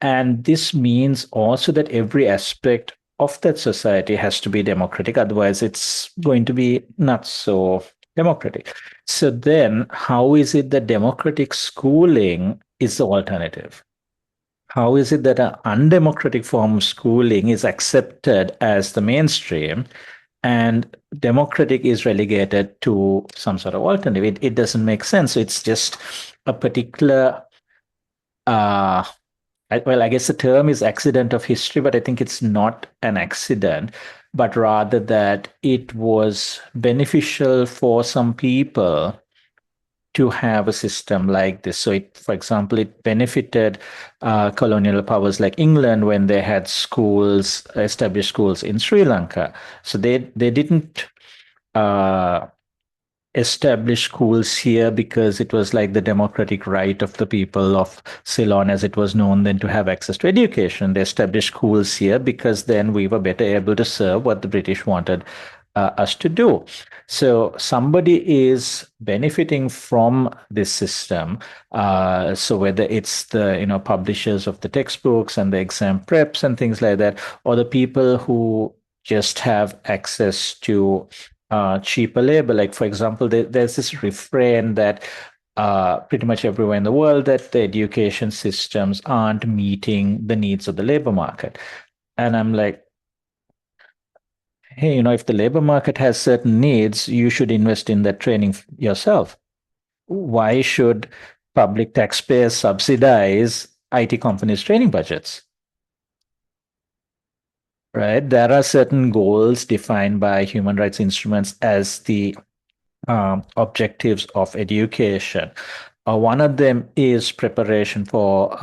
And this means also that every aspect of that society has to be democratic. Otherwise, it's going to be not so democratic. So then how is it that democratic schooling is the alternative? How is it that an undemocratic form of schooling is accepted as the mainstream and democratic is relegated to some sort of alternative? It doesn't make sense. It's just a particular, I guess the term is accident of history, but I think it's not an accident, but rather that it was beneficial for some people to have a system like this. So for example, it benefited colonial powers like England when they had established schools in Sri Lanka. So they didn't establish schools here because it was like the democratic right of the people of Ceylon, as it was known then, to have access to education. They established schools here because then we were better able to serve what the British wanted us to do. So somebody is benefiting from this system. So whether it's the publishers of the textbooks and the exam preps and things like that, or the people who just have access to cheaper labor. Like, for example, there's this refrain that pretty much everywhere in the world that the education systems aren't meeting the needs of the labor market. And I'm like, hey, if the labor market has certain needs, you should invest in that training yourself. Why should public taxpayers subsidize IT companies' training budgets? Right? There are certain goals defined by human rights instruments as the objectives of education. One of them is preparation for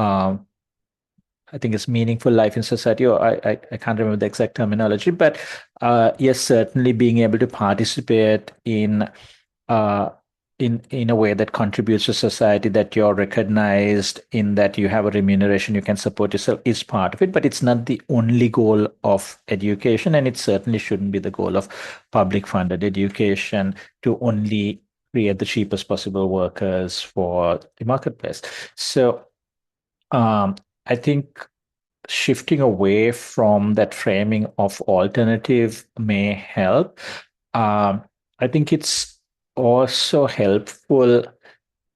I think it's meaningful life in society, or I can't remember the exact terminology, but yes, certainly being able to participate in a way that contributes to society, that you're recognized, in that you have a remuneration, you can support yourself, is part of it. But it's not the only goal of education, and it certainly shouldn't be the goal of public funded education to only create the cheapest possible workers for the marketplace. So I think shifting away from that framing of alternative may help. I think it's also helpful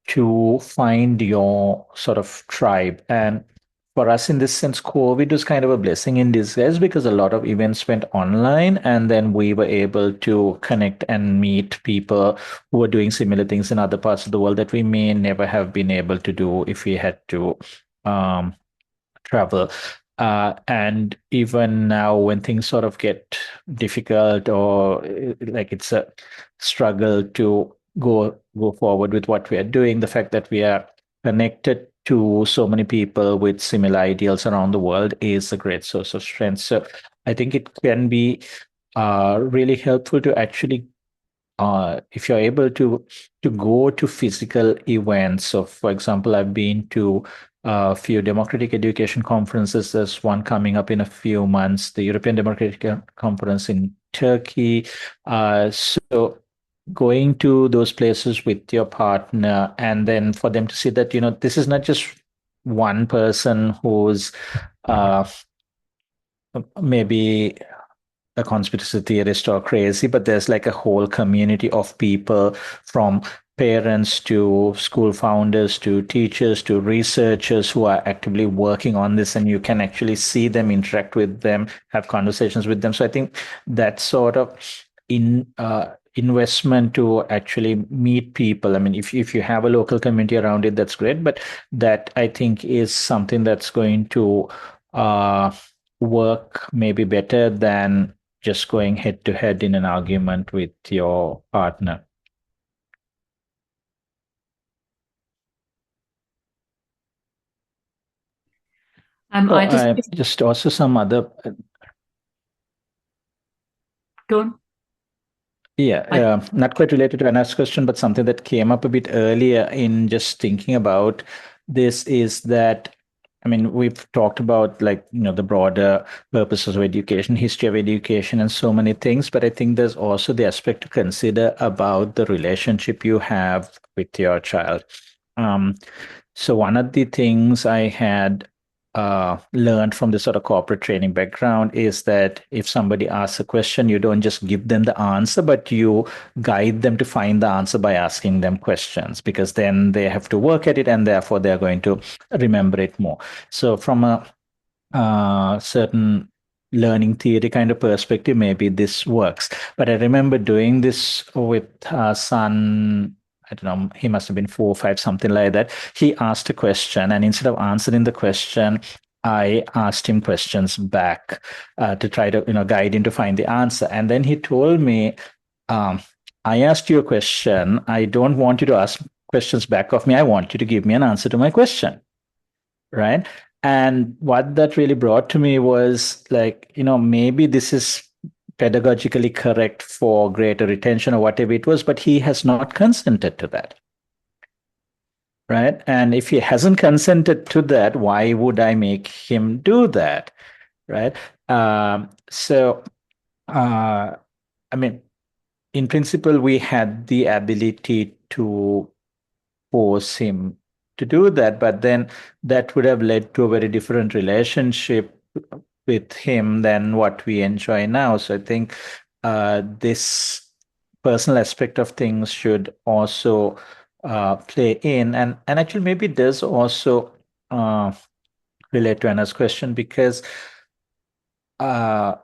to find your sort of tribe. And for us, in this sense, COVID was kind of a blessing in disguise because a lot of events went online, and then we were able to connect and meet people who were doing similar things in other parts of the world that we may never have been able to do if we had to travel. And even now, when things sort of get difficult, or like it's a struggle to go forward with what we are doing, the fact that we are connected to so many people with similar ideals around the world is a great source of strength. So I think it can be really helpful to actually if you're able to go to physical events. So, for example, I've been to a few democratic education conferences. There's one coming up in a few months, the European Democratic Conference in Turkey. So going to those places with your partner, and then for them to see that, this is not just one person who's maybe a conspiracy theorist or crazy, but there's like a whole community of people from parents to school founders to teachers to researchers who are actively working on this, and you can actually see them, interact with them, have conversations with them. So I think that sort of investment to actually meet people. I mean, if you have a local community around it, that's great, but that I think is something that's going to work maybe better than just going head to head in an argument with your partner. Just also some other. Go on. Yeah, not quite related to Anna's question, but something that came up a bit earlier in just thinking about this is that, I mean, we've talked about the broader purposes of education, history of education, and so many things, but I think there's also the aspect to consider about the relationship you have with your child. So one of the things I had learned from this sort of corporate training background is that if somebody asks a question, you don't just give them the answer, but you guide them to find the answer by asking them questions, because then they have to work at it and therefore they're going to remember it more. So from a certain learning theory kind of perspective, maybe this works. But I remember doing this with our son. I don't know, he must have been 4 or 5, something like that. He asked a question, and instead of answering the question, I asked him questions back to try to, guide him to find the answer. And then he told me, I asked you a question. I don't want you to ask questions back of me. I want you to give me an answer to my question. Right. And what that really brought to me was maybe this is pedagogically correct for greater retention or whatever it was, but he has not consented to that. Right. And if he hasn't consented to that, why would I make him do that? Right. I mean, in principle, we had the ability to force him to do that, but then that would have led to a very different relationship with him than what we enjoy now. So I think this personal aspect of things should also play in, and actually maybe it does also relate to Anna's question, because I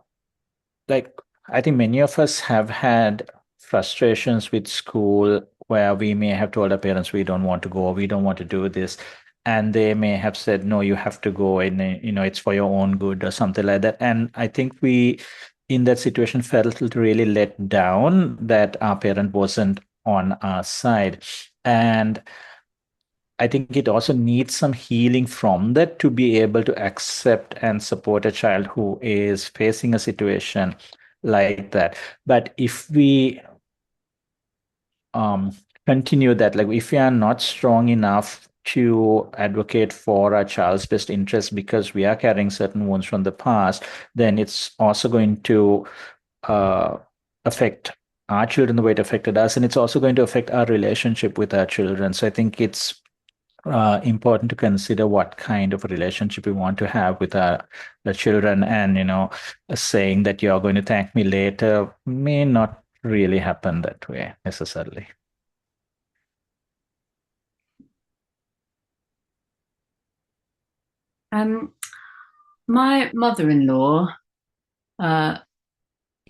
think many of us have had frustrations with school where we may have told our parents we don't want to go, we don't want to do this, and they may have said, no, you have to go, and it's for your own good or something like that. And I think we in that situation felt really let down that our parent wasn't on our side. And I think it also needs some healing from that to be able to accept and support a child who is facing a situation like that. But if we continue that, if we are not strong enough to advocate for our child's best interest because we are carrying certain wounds from the past, then it's also going to affect our children the way it affected us, and it's also going to affect our relationship with our children. So I think it's important to consider what kind of a relationship we want to have with the children, and saying that you're going to thank me later may not really happen that way necessarily. My mother-in-law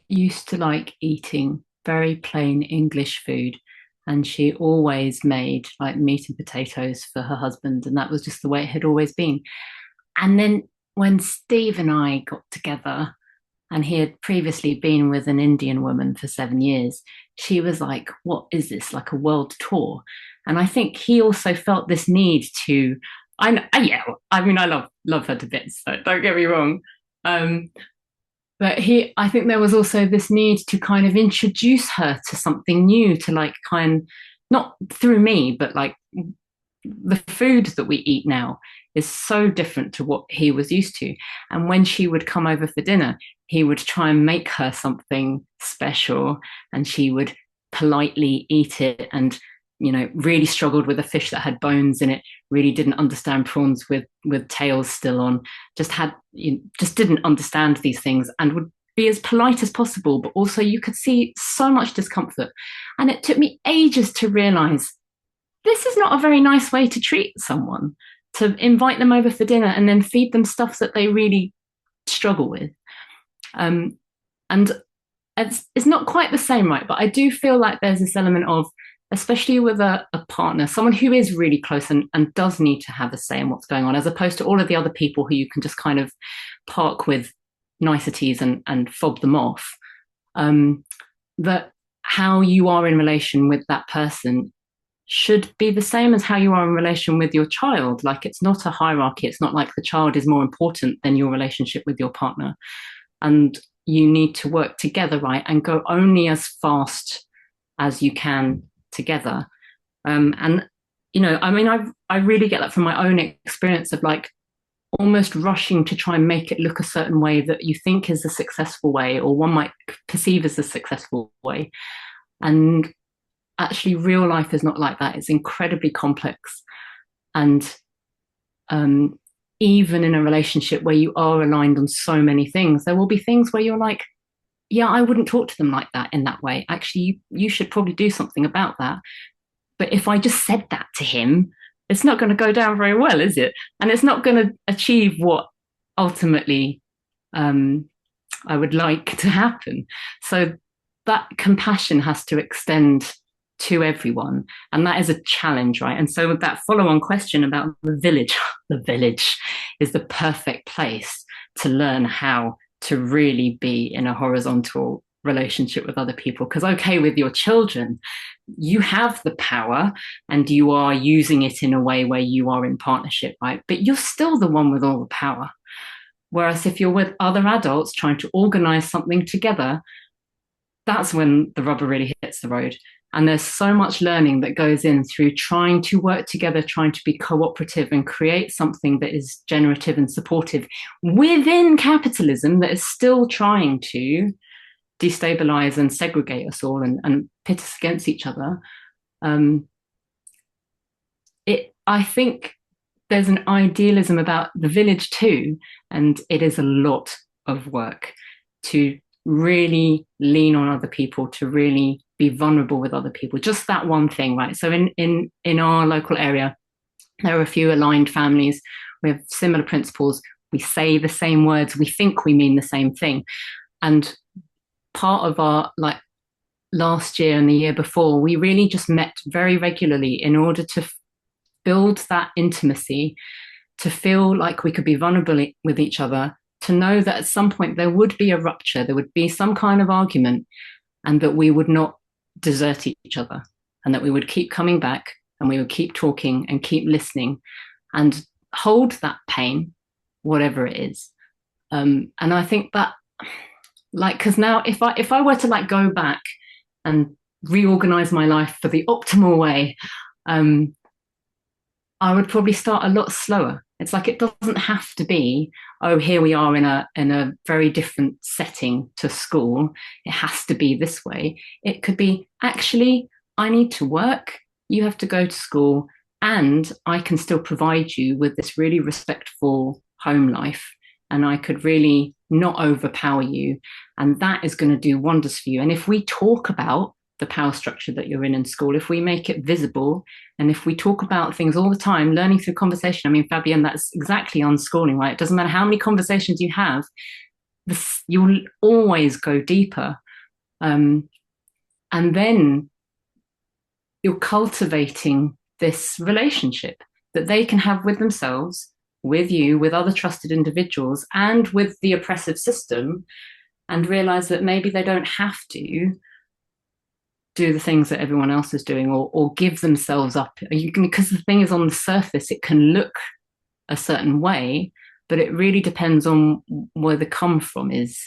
used to like eating very plain English food, and she always made meat and potatoes for her husband, and that was just the way it had always been. And then when Steve and I got together, and he had previously been with an Indian woman for 7 years, she was like, what is this, like a world tour? And I think he also felt this need to, I love her to bits, so don't get me wrong. But I think there was also this need to kind of introduce her to something new, to not through me, but the food that we eat now is so different to what he was used to. And when she would come over for dinner, he would try and make her something special, and she would politely eat it, and really struggled with a fish that had bones in it, really didn't understand prawns with tails still on, just didn't understand these things, and would be as polite as possible, but also you could see so much discomfort. And it took me ages to realize this is not a very nice way to treat someone, to invite them over for dinner and then feed them stuff that they really struggle with. And it's not quite the same, right? But I do feel like there's this element of, especially with a partner, someone who is really close and does need to have a say in what's going on, as opposed to all of the other people who you can just kind of park with niceties and fob them off, that how you are in relation with that person should be the same as how you are in relation with your child. Like, it's not a hierarchy. It's not like the child is more important than your relationship with your partner. And you need to work together, right? And go only as fast as you can together. And, you know, I mean, I really get that from my own experience of like almost rushing to try and make it look a certain way that you think is a successful way, or one might perceive as a successful way. And actually real life is not like that. It's incredibly complex. And even in a relationship where you are aligned on so many things, there will be things where you're like, yeah, I wouldn't talk to them like that in that way. Actually, you should probably do something about that. But if I just said that to him, it's not going to go down very well, is it? And it's not going to achieve what ultimately I would like to happen. So that compassion has to extend to everyone. And that is a challenge, right? And so with that follow-on question about the village is the perfect place to learn how to really be in a horizontal relationship with other people. Because, okay, with your children, you have the power and you are using it in a way where you are in partnership, right? But you're still the one with all the power. Whereas if you're with other adults trying to organize something together, that's when the rubber really hits the road. And there's so much learning that goes in through trying to work together, trying to be cooperative and create something that is generative and supportive within capitalism that is still trying to destabilize and segregate us all and pit us against each other. I think there's an idealism about the village too, and it is a lot of work to really lean on other people, to really be vulnerable with other people. Just that one thing, right? So in our local area, there are a few aligned families. We have similar principles. We say the same words. We think we mean the same thing. And part of our, like, last year and the year before, we really just met very regularly in order to build that intimacy, to feel like we could be vulnerable with each other, to know that at some point there would be a rupture, there would be some kind of argument, and that we would not desert each other, and that we would keep coming back and we would keep talking and keep listening and hold that pain, whatever it is. And I think that, like, because now if I were to like go back and reorganize my life for the optimal way, I would probably start a lot slower. It's like, it doesn't have to be, oh, here we are in a very different setting to school. It has to be this way. It could be, actually, I need to work, you have to go to school, and I can still provide you with this really respectful home life, and I could really not overpower you. And that is going to do wonders for you. And if we talk about the power structure that you're in school, if we make it visible, and if we talk about things all the time, learning through conversation. I mean, Fabienne, that's exactly unschooling, right? It doesn't matter how many conversations you have, you'll always go deeper. And then you're cultivating this relationship that they can have with themselves, with you, with other trusted individuals, and with the oppressive system, and realize that maybe they don't have to do the things that everyone else is doing, or give themselves up. Because the thing is, on the surface, it can look a certain way, but it really depends on where the come from is.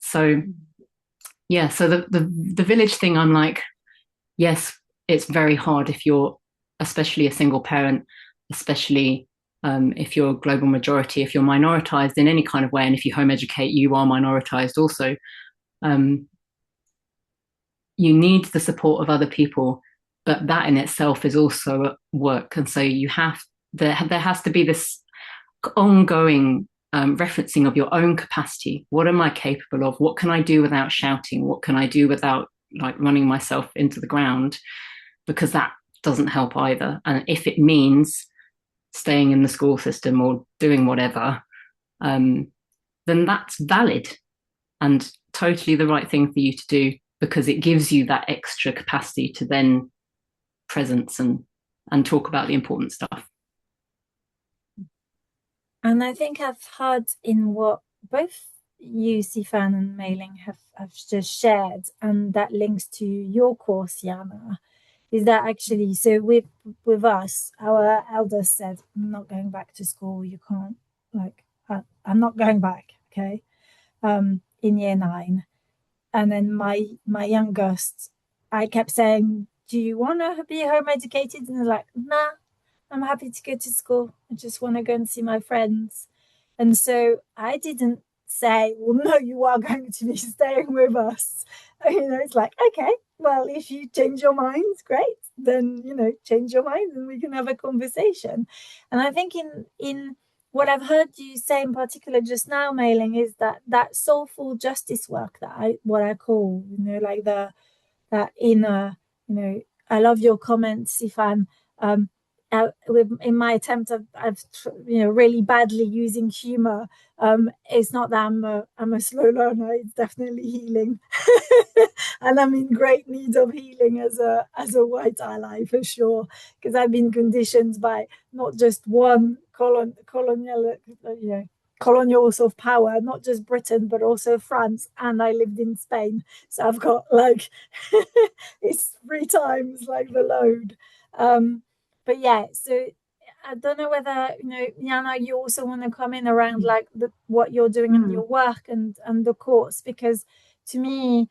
So, yeah, so the village thing, I'm like, yes, it's very hard if you're especially a single parent, especially if you're a global majority, if you're minoritized in any kind of way, and if you home educate, you are minoritized also. You need the support of other people, but that in itself is also work. And so there has to be this ongoing referencing of your own capacity. What am I capable of? What can I do without shouting? What can I do without like running myself into the ground? Because that doesn't help either. And if it means staying in the school system or doing whatever, then that's valid and totally the right thing for you to do, because it gives you that extra capacity to then presence and talk about the important stuff. And I think I've heard in what both you, Sifaan, and Mei-Ling have just shared, and that links to your course, Jana, is that actually, so with us, our elders said, I'm not going back to school, you can't, like, I'm not going back, okay, in year 9. And then my youngest, I kept saying, do you want to be home educated? And they're like, nah, I'm happy to go to school. I just want to go and see my friends. And so I didn't say, well, no, you are going to be staying with us. It's like, okay, well, if you change your minds, great. Then, change your mind and we can have a conversation. And I think in what I've heard you say in particular just now, Mei-Ling, is that soulful justice work what I call, like that inner, I love your comment, Sifaan. In my attempt, I've really badly using humor. It's not that I'm a slow learner. It's definitely healing, and I'm in great need of healing as a white ally for sure, because I've been conditioned by not just one colonial sort of power, not just Britain but also France, and I lived in Spain, so I've got like it's 3 times like the load. But yeah, so I don't know whether Jana, you also want to come in around like what you're doing in your work and the course, because to me,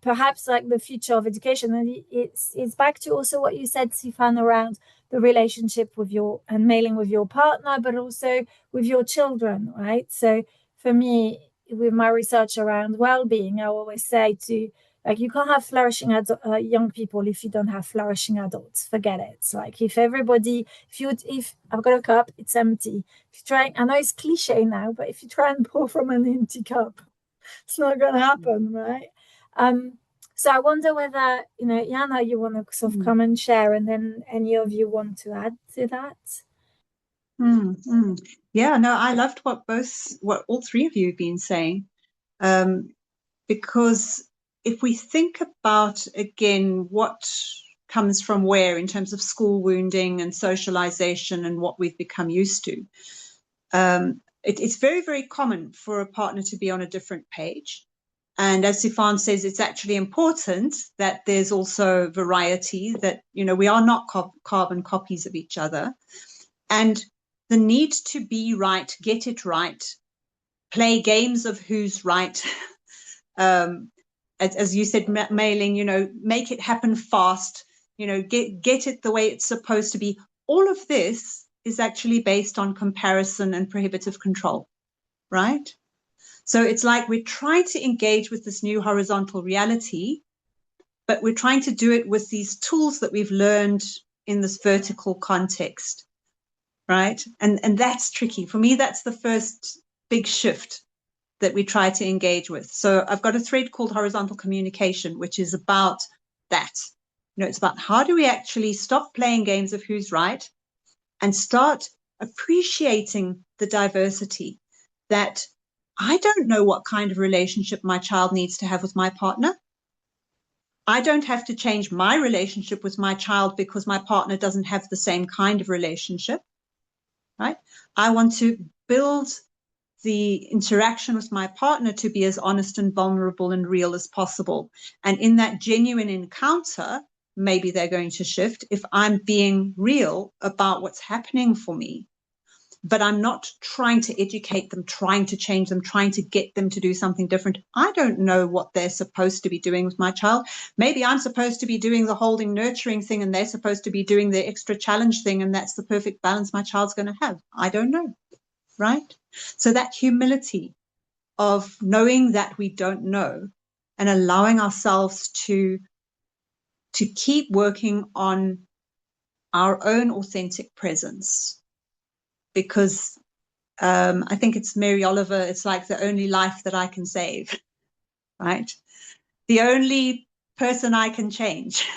perhaps like the future of education, and it's back to also what you said, Sifaan, around the relationship with and Mei-Ling with your partner, but also with your children, right? So for me, with my research around well-being, I always say you can't have flourishing young people if you don't have flourishing adults. Forget it. It's like if I've got a cup, it's empty. If you try, I know it's cliche now, but if you try and pour from an empty cup, it's not going to happen, right? So I wonder whether, Jana, you want to sort of come and share, and then any of you want to add to that? Yeah, no, I loved what all 3 of you have been saying, because if we think about, again, what comes from where in terms of school wounding and socialization and what we've become used to, it's very, very common for a partner to be on a different page. And as Sifaan says, it's actually important that there's also variety, that, we are not carbon copies of each other. And the need to be right, get it right, play games of who's right, as you said, Mei-Ling, make it happen fast, get it the way it's supposed to be. All of this is actually based on comparison and prohibitive control, right? So it's like we're trying to engage with this new horizontal reality, but we're trying to do it with these tools that we've learned in this vertical context, right? And that's tricky. For me, that's the first big shift that we try to engage with. So I've got a thread called Horizontal Communication, which is about that. It's about how do we actually stop playing games of who's right and start appreciating the diversity, that I don't know what kind of relationship my child needs to have with my partner. I don't have to change my relationship with my child because my partner doesn't have the same kind of relationship, right? I want to build the interaction with my partner to be as honest and vulnerable and real as possible. And in that genuine encounter, maybe they're going to shift if I'm being real about what's happening for me. But I'm not trying to educate them, trying to change them, trying to get them to do something different. I don't know what they're supposed to be doing with my child. Maybe I'm supposed to be doing the holding, nurturing thing, and they're supposed to be doing the extra challenge thing, and that's the perfect balance my child's going to have. I don't know, right? So that humility of knowing that we don't know and allowing ourselves to keep working on our own authentic presence, because I think it's Mary Oliver. It's like the only life that I can save, right? The only person I can change.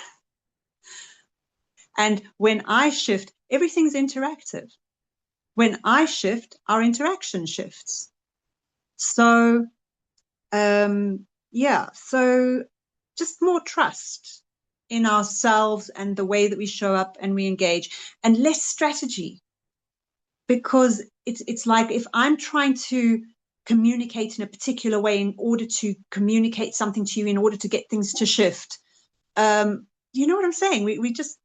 And when I shift, everything's interactive. When I shift, our interaction shifts. So, so just more trust in ourselves and the way that we show up and we engage, and less strategy. Because it's like, if I'm trying to communicate in a particular way in order to communicate something to you, in order to get things to shift, you know what I'm saying? We just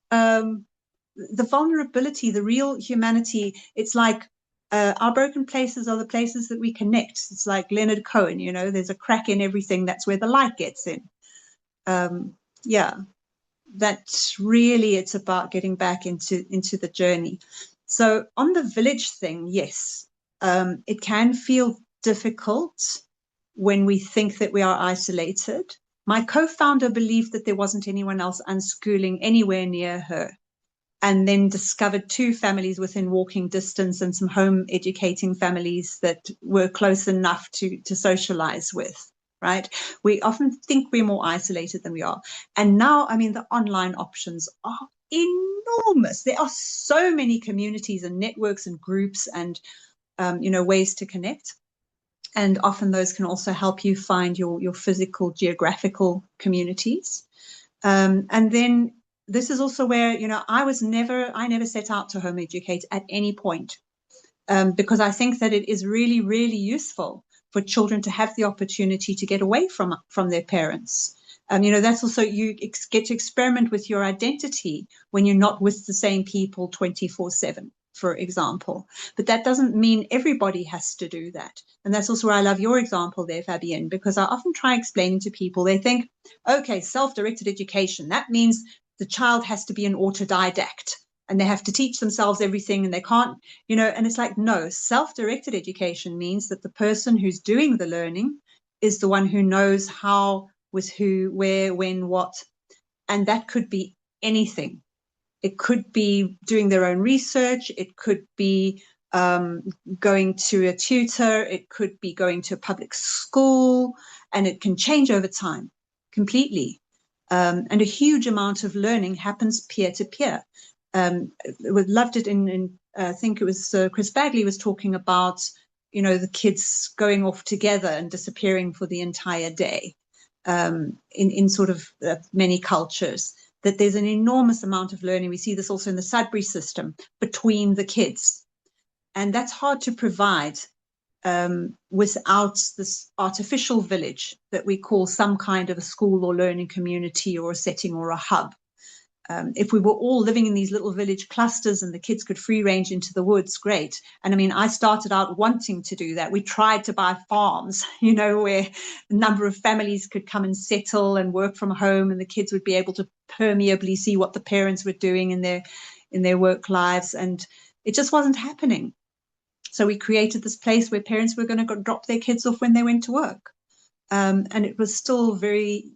the vulnerability, the real humanity. It's like our broken places are the places that we connect. It's like Leonard Cohen, you know, there's a crack in everything. That's where the light gets in. That's really, it's about getting back into the journey. So on the village thing, yes, it can feel difficult when we think that we are isolated. My co-founder believed that there wasn't anyone else unschooling anywhere near her, and then discovered 2 families within walking distance and some home educating families that were close enough to socialize with, right? We often think we're more isolated than we are. And now, I mean, the online options are enormous. There are so many communities and networks and groups and, ways to connect. And often those can also help you find your physical, geographical communities. And then this is also where, I never set out to home educate at any point, because I think that it is really, really useful for children to have the opportunity to get away from their parents. That's also, you get to experiment with your identity when you're not with the same people 24/7, for example. But that doesn't mean everybody has to do that. And that's also where I love your example there, Fabienne, because I often try explaining to people, they think, okay, self-directed education, that means the child has to be an autodidact and they have to teach themselves everything and they can't, and it's like, no, self-directed education means that the person who's doing the learning is the one who knows how, with who, where, when, what. And that could be anything. It could be doing their own research. It could be going to a tutor. It could be going to a public school, and it can change over time completely. And a huge amount of learning happens peer to peer. We loved it in I think it was Chris Bagley was talking about, the kids going off together and disappearing for the entire day, in sort of many cultures, that there's an enormous amount of learning. We see this also in the Sudbury system between the kids. And that's hard to provide without this artificial village that we call some kind of a school or learning community or a setting or a hub. If we were all living in these little village clusters and the kids could free range into the woods, great. And I mean, I started out wanting to do that. We tried to buy farms, where a number of families could come and settle and work from home, and the kids would be able to permeably see what the parents were doing in their work lives. And it just wasn't happening. So we created this place where parents were going to drop their kids off when they went to work. And it was still a very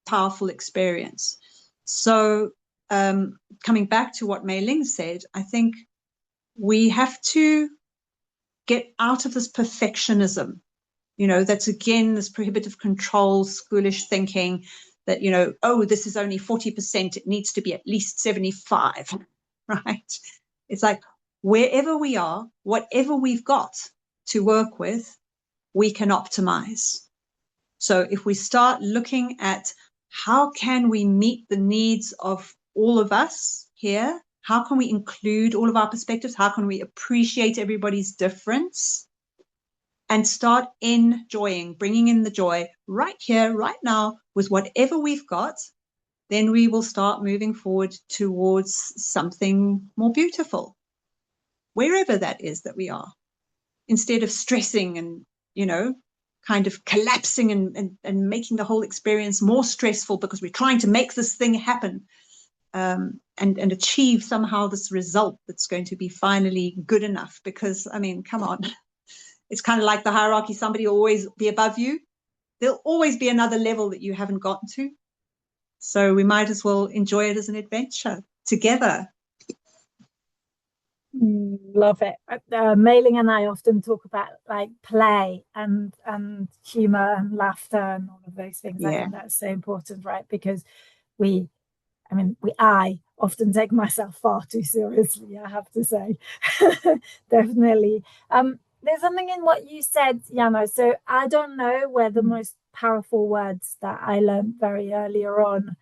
powerful experience. So coming back to what Mei Ling said, I think we have to get out of this perfectionism. That's again this prohibitive control, schoolish thinking that, this is only 40%, it needs to be at least 75, right? It's like, wherever we are, whatever we've got to work with, we can optimize. So if we start looking at how can we meet the needs of all of us here, how can we include all of our perspectives, how can we appreciate everybody's difference, and start enjoying, bringing in the joy right here, right now, with whatever we've got, then we will start moving forward towards something more beautiful, wherever that is that we are, instead of stressing and, kind of collapsing and making the whole experience more stressful because we're trying to make this thing happen, and achieve somehow this result that's going to be finally good enough. Because, I mean, come on, it's kind of like the hierarchy. Somebody will always be above you. There'll always be another level that you haven't gotten to. So we might as well enjoy it as an adventure together. Love it. Mailing and I often talk about like play and humor and laughter and all of those things. I Yeah. think that's so important, right? Because I often take myself far too seriously, I have to say. Definitely. There's something in what you said, Jana. So I don't know where the most powerful words that I learned very earlier on,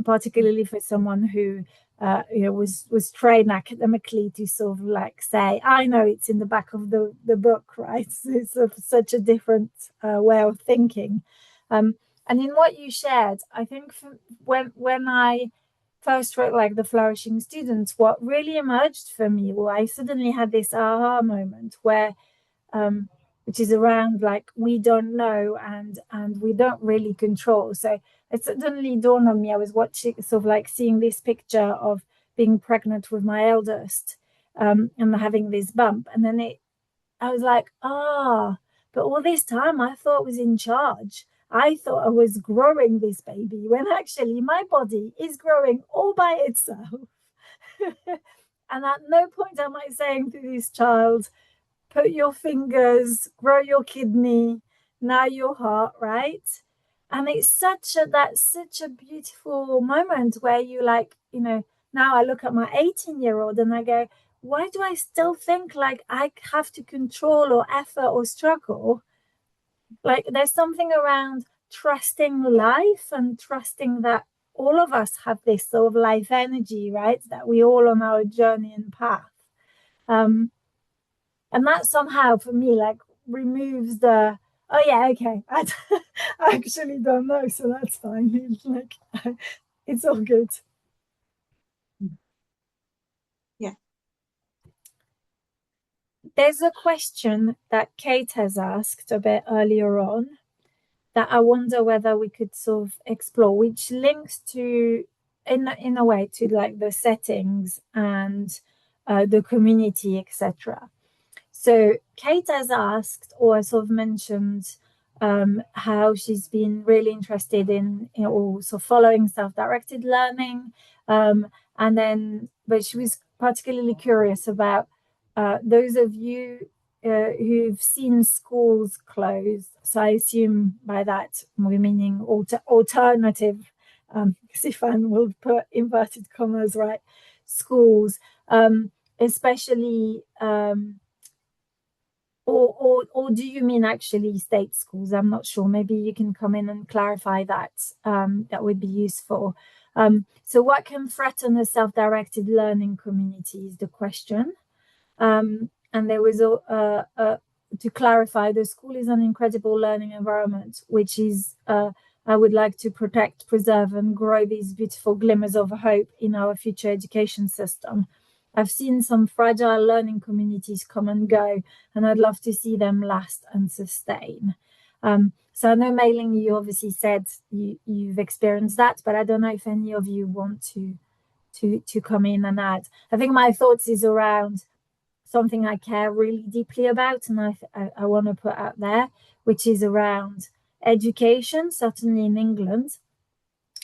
particularly for someone who was trained academically to sort of like say, I know it's in the back of the book, right? So it's sort of such a different way of thinking. And in what you shared, I think when I first wrote like the Flourishing Students, what really emerged for me, well, I suddenly had this aha moment where which is around like we don't know and we don't really control. So it suddenly dawned on me. I was watching, sort of like seeing this picture of being pregnant with my eldest and having this bump, and then I was like, but all this time I thought I was in charge. I thought I was growing this baby when actually my body is growing all by itself. And at no point am I saying to this child, put your fingers, grow your kidney, now your heart, right? And it's that's such a beautiful moment where you like, now I look at my 18-year-old and I go, why do I still think like I have to control or effort or struggle? Like there's something around trusting life and trusting that all of us have this sort of life energy, right? That we all on our journey and path. And that somehow for me like removes the, oh yeah, okay, I actually don't know, so that's fine. It's like it's all good. Yeah. There's a question that Kate has asked a bit earlier on that I wonder whether we could sort of explore, which links to in a way to like the settings and the community, etc. So Kate has asked or sort of mentioned how she's been really interested in also following self-directed learning, but she was particularly curious about those of you who've seen schools close. So I assume by that we're meaning alternative. Sifaan will put inverted commas, right? Schools, especially. Or do you mean actually state schools? I'm not sure. Maybe you can come in and clarify that. That would be useful. So what can threaten a self-directed learning community is the question. And there was to clarify, the school is an incredible learning environment, which is I would like to protect, preserve, and grow these beautiful glimmers of hope in our future education system. I've seen some fragile learning communities come and go, and I'd love to see them last and sustain. So I know, Mailing, you obviously said you've experienced that, but I don't know if any of you want to come in and add. I think my thoughts is around something I care really deeply about, and I want to put out there, which is around education. Certainly in England,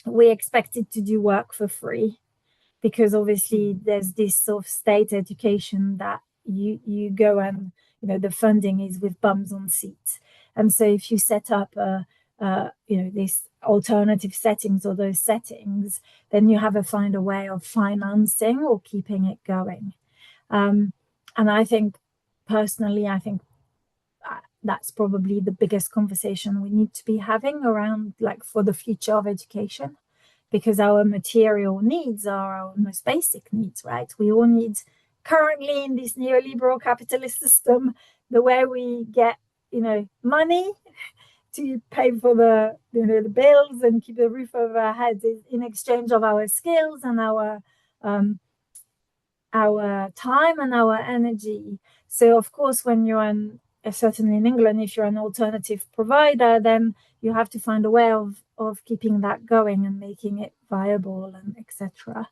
we're expected to do work for free, because obviously there's this sort of state education that you go and the funding is with bums on seats. And so if you set up this alternative settings or those settings, then you have to find a way of financing or keeping it going. And I think personally, that's probably the biggest conversation we need to be having around like for the future of education, because our material needs are our most basic needs, right? We all need, currently in this neoliberal capitalist system, the way we get, money to pay for the bills and keep the roof over our heads is in exchange of our skills and our time and our energy. So of course, when you're certainly in England, if you're an alternative provider, then you have to find a way of keeping that going and making it viable and etc.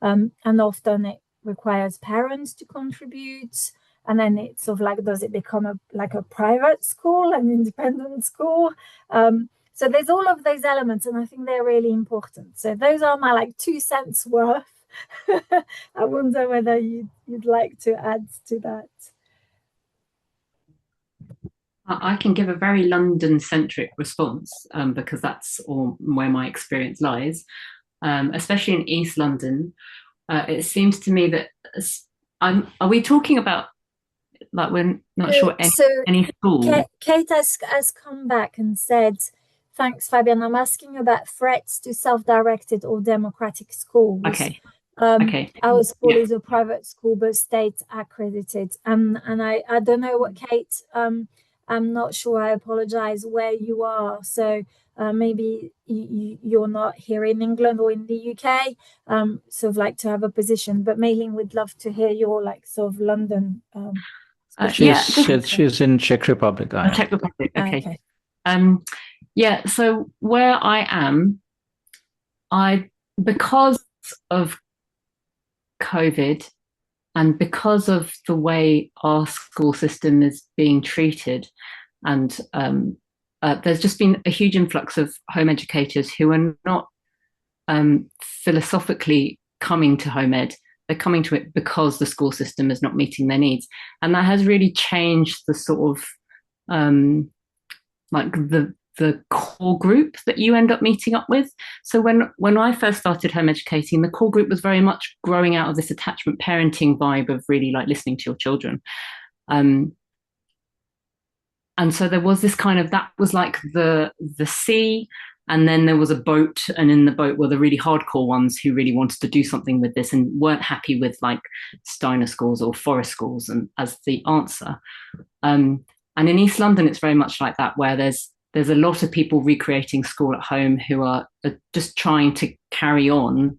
And often it requires parents to contribute, and then it's sort of like, does it become a private school, an independent school? So there's all of those elements, and I think they're really important. So those are my 2 cents worth I wonder whether you'd like to add to that. I can give a very London-centric response because that's where my experience lies, especially in East London. It seems to me that are we talking about, like, we're not sure any school? Kate has come back and said, thanks, Fabienne. I'm asking about threats to self-directed or democratic schools. Okay. Our school is a private school, but state accredited. And I don't know what Kate, I'm not sure. I apologize where you are. So maybe you're not here in England or in the UK, sort of like to have a position, but Mei-Ling would love to hear your like sort of London. She's in Czech Republic. Czech Republic. Okay. So where I am, because of COVID and because of the way our school system is being treated, and there's just been a huge influx of home educators who are not philosophically coming to home ed. They're coming to it because the school system is not meeting their needs. And that has really changed the sort of like the core group that you end up meeting up with. So when I first started home educating, the core group was very much growing out of this attachment parenting vibe of really like listening to your children. And so there was this kind of, that was like the sea, and then there was a boat, and in the boat were the really hardcore ones who really wanted to do something with this and weren't happy with like Steiner schools or Forest schools and as the answer. And in East London, it's very much like that, where there's a lot of people recreating school at home who are just trying to carry on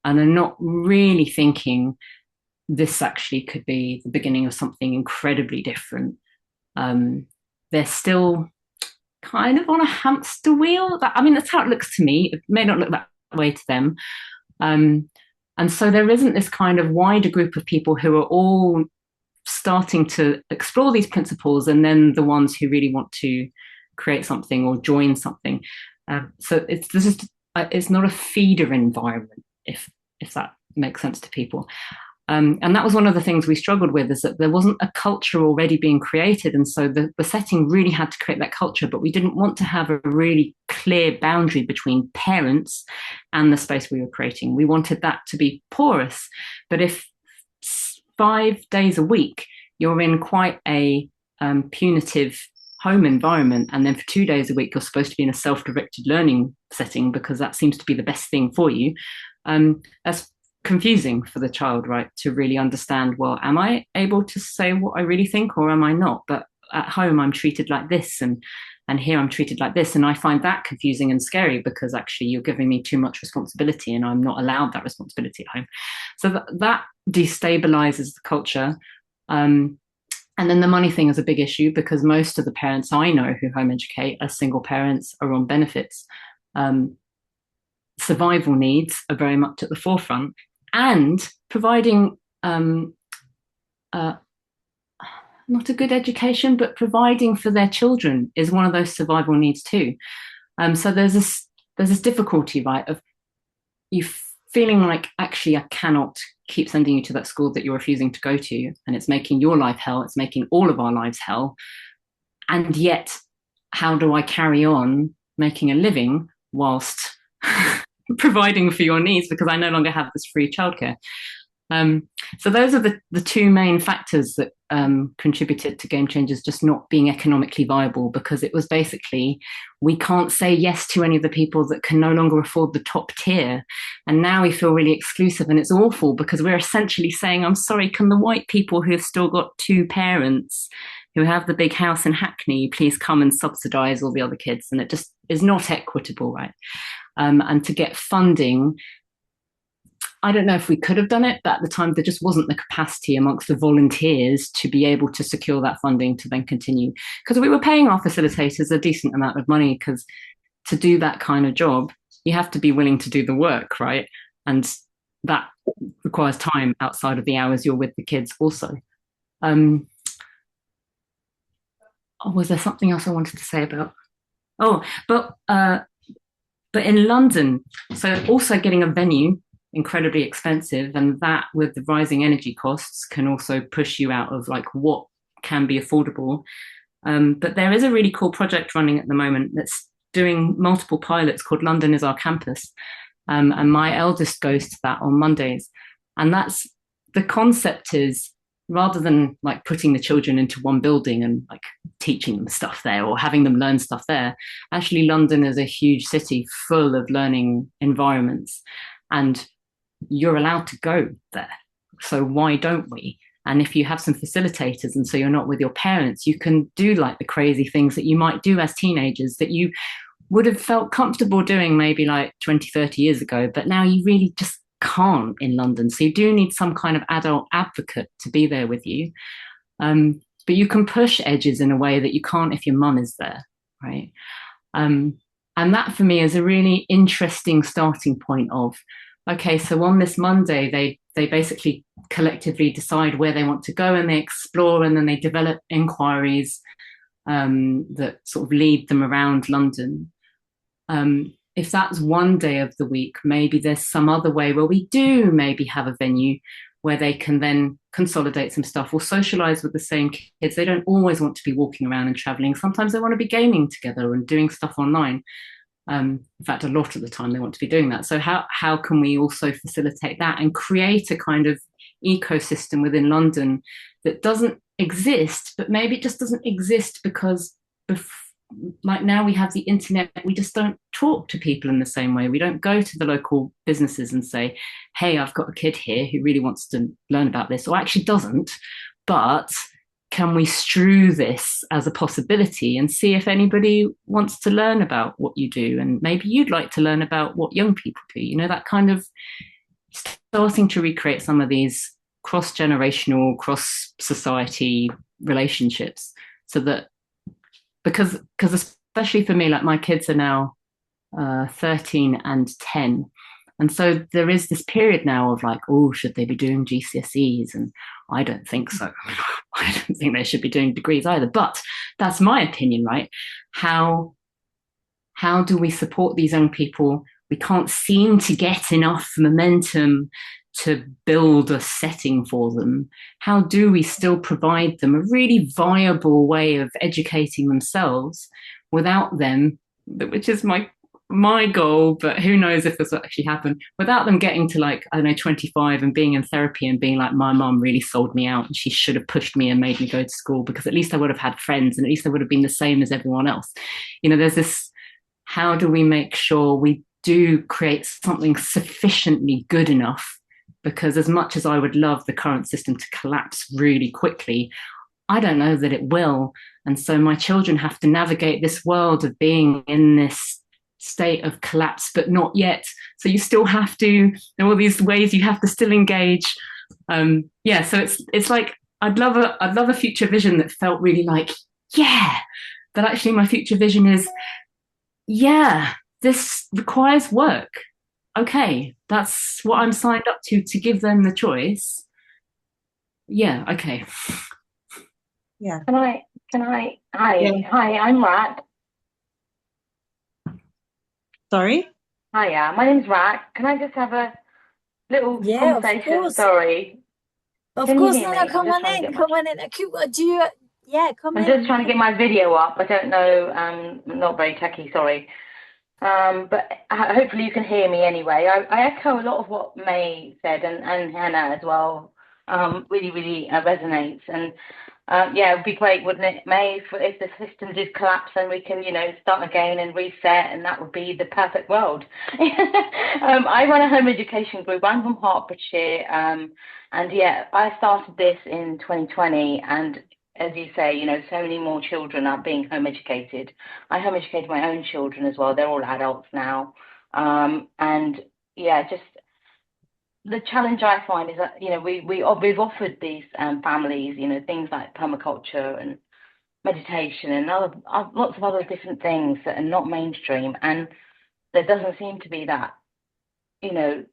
and are not really thinking this actually could be the beginning of something incredibly different. They're still kind of on a hamster wheel. I mean, that's how it looks to me. It may not look that way to them. And so there isn't this kind of wider group of people who are all starting to explore these principles, and then the ones who really want to create something or join something. So it's not a feeder environment, if that makes sense to people. And that was one of the things we struggled with, is that there wasn't a culture already being created. And so the setting really had to create that culture, but we didn't want to have a really clear boundary between parents and the space we were creating. We wanted that to be porous. But if 5 days a week, you're in quite a punitive home environment, and then for 2 days a week, you're supposed to be in a self-directed learning setting because that seems to be the best thing for you, that's confusing for the child, right? To really understand, well, am I able to say what I really think, or am I not? But at home, I'm treated like this, and here I'm treated like this. And I find that confusing and scary because actually you're giving me too much responsibility and I'm not allowed that responsibility at home. So that destabilizes the culture. And then the money thing is a big issue because most of the parents I know who home educate are single parents, are on benefits. Survival needs are very much at the forefront. And providing not a good education, but providing for their children is one of those survival needs too. So there's this difficulty, right, of you feeling like, actually, I cannot keep sending you to that school that you're refusing to go to, and it's making your life hell, it's making all of our lives hell. And yet, how do I carry on making a living whilst providing for your needs, because I no longer have this free childcare? So those are the two main factors that contributed to Game Changers just not being economically viable, because it was basically, we can't say yes to any of the people that can no longer afford the top tier. And now we feel really exclusive, and it's awful because we're essentially saying, I'm sorry, can the white people who have still got 2 parents who have the big house in Hackney please come and subsidize all the other kids? And it just is not equitable, right? And to get funding, I don't know if we could have done it, but at the time there just wasn't the capacity amongst the volunteers to be able to secure that funding to then continue. Because we were paying our facilitators a decent amount of money, because to do that kind of job, you have to be willing to do the work, right? And that requires time outside of the hours you're with the kids also. Was there something else I wanted to say about? But in London, so also getting a venue incredibly expensive, and that with the rising energy costs can also push you out of like what can be affordable. But there is a really cool project running at the moment that's doing multiple pilots called London is Our Campus. And my eldest goes to that on Mondays. And that's the concept is rather than like putting the children into one building and like teaching them stuff there or having them learn stuff there, actually London is a huge city full of learning environments. And you're allowed to go there. So why don't we? And if you have some facilitators and so you're not with your parents, you can do like the crazy things that you might do as teenagers that you would have felt comfortable doing maybe like 20, 30 years ago, but now you really just can't in London. So you do need some kind of adult advocate to be there with you. But you can push edges in a way that you can't if your mum is there, right? And that for me is a really interesting starting point of, okay, so on this Monday, they basically collectively decide where they want to go and they explore and then they develop inquiries that sort of lead them around London. If that's one day of the week, maybe there's some other way where we do maybe have a venue where they can then consolidate some stuff or socialize with the same kids. They don't always want to be walking around and traveling. Sometimes they want to be gaming together and doing stuff online. In fact, a lot of the time they want to be doing that. So how can we also facilitate that and create a kind of ecosystem within London that doesn't exist, but maybe it just doesn't exist because like now we have the internet, we just don't talk to people in the same way. We don't go to the local businesses and say, hey, I've got a kid here who really wants to learn about this, or actually doesn't, but can we strew this as a possibility and see if anybody wants to learn about what you do? And maybe you'd like to learn about what young people do, you know, that kind of starting to recreate some of these cross-generational, cross-society relationships so that, because especially for me, like my kids are now 13 and 10. And so there is this period now of like, oh, should they be doing GCSEs? And I don't think so. I don't think they should be doing degrees either. But that's my opinion, right? How do we support these young people? We can't seem to get enough momentum to build a setting for them. How do we still provide them a really viable way of educating themselves without them, which is my goal, but who knows if this will actually happen, without them getting to like, I don't know, 25 and being in therapy and being like, my mom really sold me out and she should have pushed me and made me go to school because at least I would have had friends and at least I would have been the same as everyone else. You know, there's this, how do we make sure we do create something sufficiently good enough? Because as much as I would love the current system to collapse really quickly, I don't know that it will. And so my children have to navigate this world of being in this state of collapse, but not yet. So you still have to, there are all these ways you have to still engage. Yeah, so it's like, I'd love a future vision that felt really like, yeah, but actually my future vision is, yeah, this requires work. Okay, that's what I'm signed up to give them the choice. Yeah, okay. Yeah. Hi, Yeah. hi, I'm Rat. Sorry? Hiya, my name's Rat. Can I just have a little conversation? Of course. Sorry. Of Can you course, hear no, me? come I'm on just trying to in, get come on in. Do you, yeah, come I'm in. just trying to get my video up. I don't know, I'm not very techy, sorry. But hopefully you can hear me anyway. I echo a lot of what May said and Hannah as well. Really, really resonates. And yeah, it would be great, wouldn't it, May, if the system did collapse and we can, you know, start again and reset, and that would be the perfect world. I run a home education group. I'm from Hertfordshire, and yeah, I started this in 2020, and as you say, you know, so many more children are being home educated. I home educated my own children as well. They're all adults now, and yeah, just the challenge I find is that, you know, we've offered these families, you know, things like permaculture and meditation and lots of other different things that are not mainstream, and there doesn't seem to be that, you know,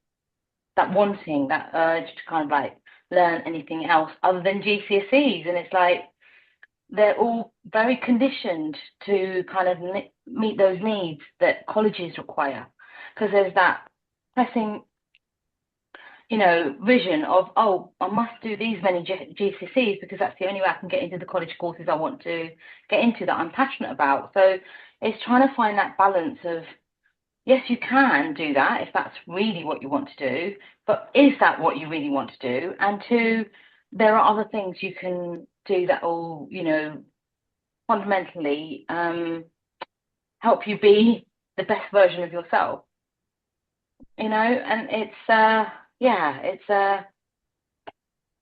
that wanting, that urge to kind of like learn anything else other than GCSEs, and it's like they're all very conditioned to kind of meet those needs that colleges require, because there's that pressing vision of, oh, I must do these many GCSEs because that's the only way I can get into the college courses I want to get into that I'm passionate about. So it's trying to find that balance of, yes, you can do that if that's really what you want to do, but is that what you really want to do? And two, there are other things you can do that will, fundamentally help you be the best version of yourself. And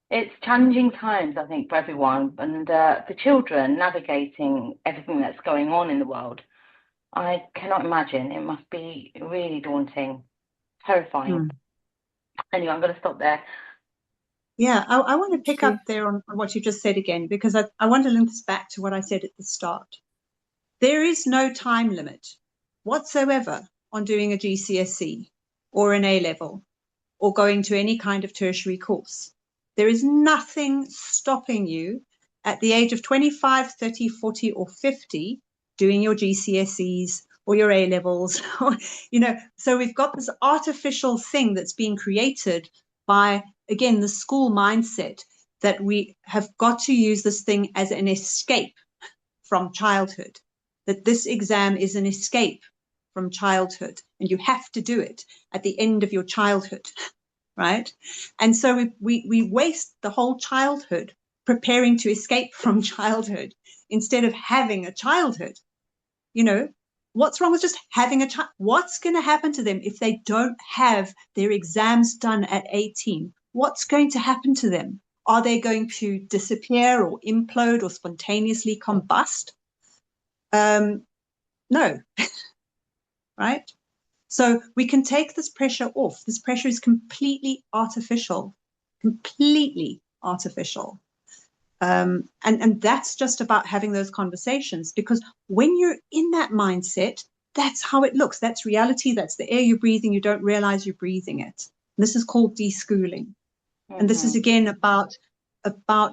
it's challenging times, I think, for everyone, and for children navigating everything that's going on in the world. I cannot imagine. It must be really daunting, terrifying. Anyway, I'm going to stop there. Yeah, I want to pick up there on what you just said again, because I want to link this back to what I said at the start. There is no time limit whatsoever on doing a GCSE or an A-level or going to any kind of tertiary course. There is nothing stopping you at the age of 25, 30, 40, or 50 doing your GCSEs or your A-levels. So we've got this artificial thing that's being created by, again, the school mindset that we have got to use this thing as an escape from childhood, that this exam is an escape from childhood and you have to do it at the end of your childhood, right? And so we waste the whole childhood preparing to escape from childhood instead of having a childhood. What's wrong with just having a child? What's going to happen to them if they don't have their exams done at 18? What's going to happen to them? Are they going to disappear or implode or spontaneously combust? No, right? So we can take this pressure off. This pressure is completely artificial. And that's just about having those conversations, because when you're in that mindset, that's how it looks. That's reality. That's the air you're breathing. You don't realize you're breathing it. And this is called deschooling. And this is, again, about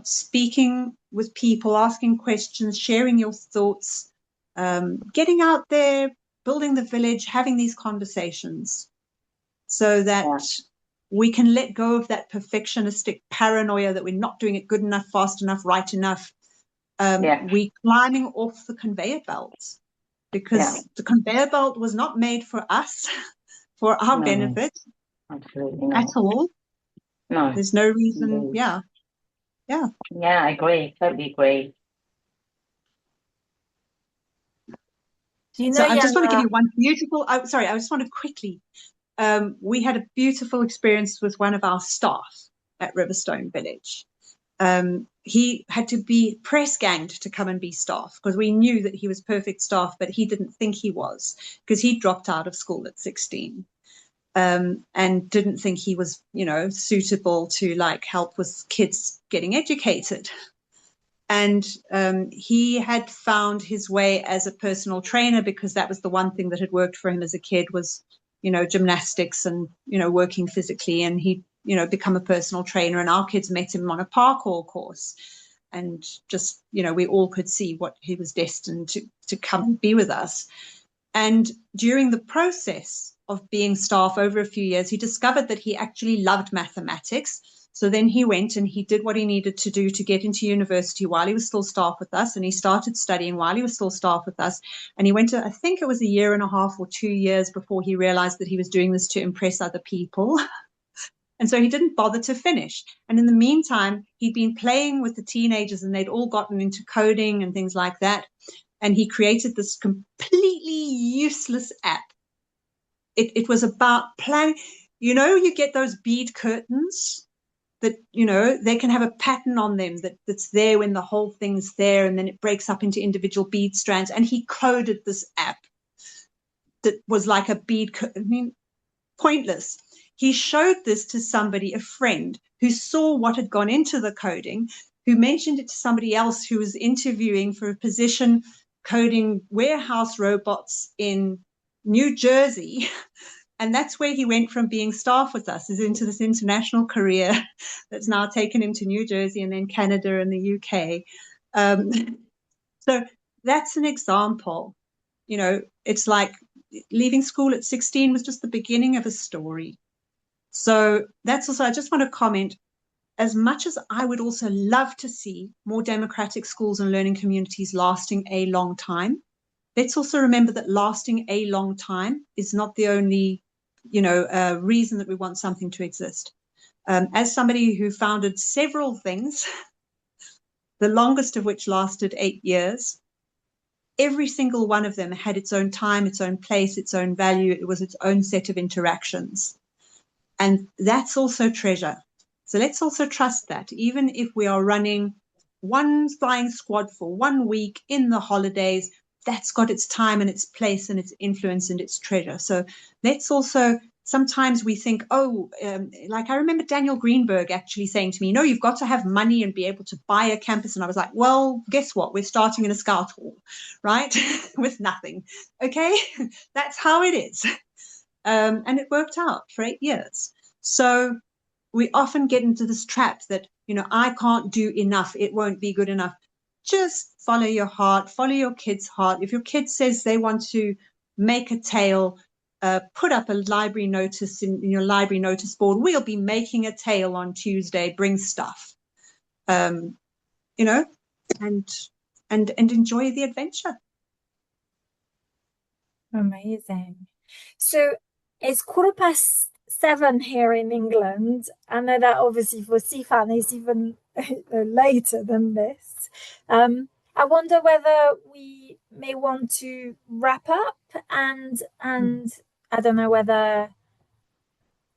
speaking with people, asking questions, sharing your thoughts, getting out there, building the village, having these conversations so that we can let go of that perfectionistic paranoia that we're not doing it good enough, fast enough, right enough. We're climbing off the conveyor belts, because the conveyor belt was not made for us, for our benefit. Absolutely not. At all. No. There's no reason. Yeah, I agree. Totally agree. So I just want to give you one beautiful, I just want to quickly, we had a beautiful experience with one of our staff at Riverstone Village. He had to be press ganged to come and be staff, because we knew that he was perfect staff, but he didn't think he was, because he dropped out of school at 16. And didn't think he was, suitable to help with kids getting educated. And he had found his way as a personal trainer, because that was the one thing that had worked for him as a kid was, gymnastics and, working physically. And he'd, become a personal trainer, and our kids met him on a parkour course. And just, we all could see what he was destined to come and be with us. And during the process of being staff over a few years, he discovered that he actually loved mathematics. So then he went and he did what he needed to do to get into university while he was still staff with us. And he started studying while he was still staff with us. And he went to, I think it was 1.5 years or 2 years before he realized that he was doing this to impress other people. And so he didn't bother to finish. And in the meantime, he'd been playing with the teenagers, and they'd all gotten into coding and things like that. And he created this completely useless app. It was about planning. You get those bead curtains that, they can have a pattern on them that's there when the whole thing's there, and then it breaks up into individual bead strands. And he coded this app that was like a bead curtain. I mean, pointless. He showed this to somebody, a friend, who saw what had gone into the coding, who mentioned it to somebody else who was interviewing for a position coding warehouse robots in New Jersey. And that's where he went from being staff with us, is into this international career that's now taken him to New Jersey and then Canada and the UK. So that's an example. It's like leaving school at 16 was just the beginning of a story. So that's also, I just want to comment, as much as I would also love to see more democratic schools and learning communities lasting a long time, let's also remember that lasting a long time is not the only, reason that we want something to exist. As somebody who founded several things, the longest of which lasted 8 years, every single one of them had its own time, its own place, its own value. It was its own set of interactions. And that's also treasure. So let's also trust that, even if we are running one flying squad for 1 week in the holidays, that's got its time and its place and its influence and its treasure. So let's also, sometimes we think, like I remember Daniel Greenberg actually saying to me, you've got to have money and be able to buy a campus. And I was like, well, guess what? We're starting in a scout hall, right? With nothing. Okay, that's how it is. And it worked out for 8 years. So we often get into this trap that, I can't do enough. It won't be good enough. Just follow your heart, follow your kid's heart. If your kid says they want to make a tale, put up a library notice in your library notice board. We'll be making a tale on Tuesday. Bring stuff, and enjoy the adventure. Amazing. So it's 7:15 here in England. I know that obviously for Sifaan it's even later than this. I wonder whether we may want to wrap up and I don't know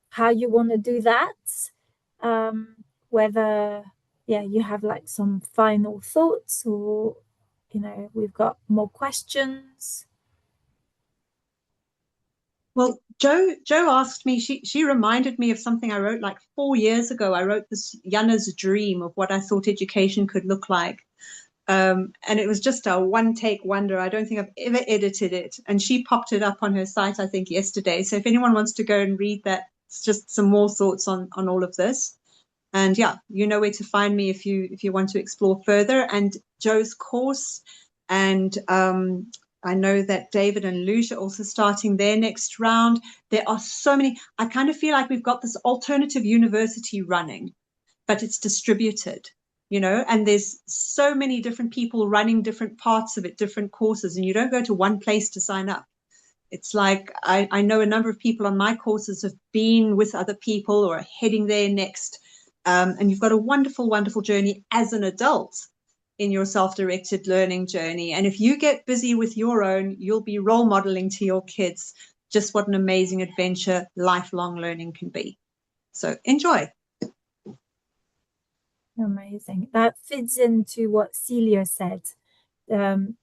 how you want to do that. Whether you have like some final thoughts or we've got more questions. Well, Jo asked me, she reminded me of something I wrote like 4 years ago. I wrote this Jana's dream of what I thought education could look like. And it was just a one-take wonder. I don't think I've ever edited it. And she popped it up on her site, I think, yesterday. So if anyone wants to go and read that, it's just some more thoughts on all of this. And you know where to find me if you want to explore further. And Jo's course, and I know that David and Lucia are also starting their next round. There are so many. I kind of feel like we've got this alternative university running, but it's distributed, and there's so many different people running different parts of it, different courses, and you don't go to one place to sign up. It's like I know a number of people on my courses have been with other people or are heading there next. And you've got a wonderful, wonderful journey as an adult in your self-directed learning journey. And if you get busy with your own, you'll be role modeling to your kids just what an amazing adventure lifelong learning can be. So enjoy. Amazing. That fits into what Celia said.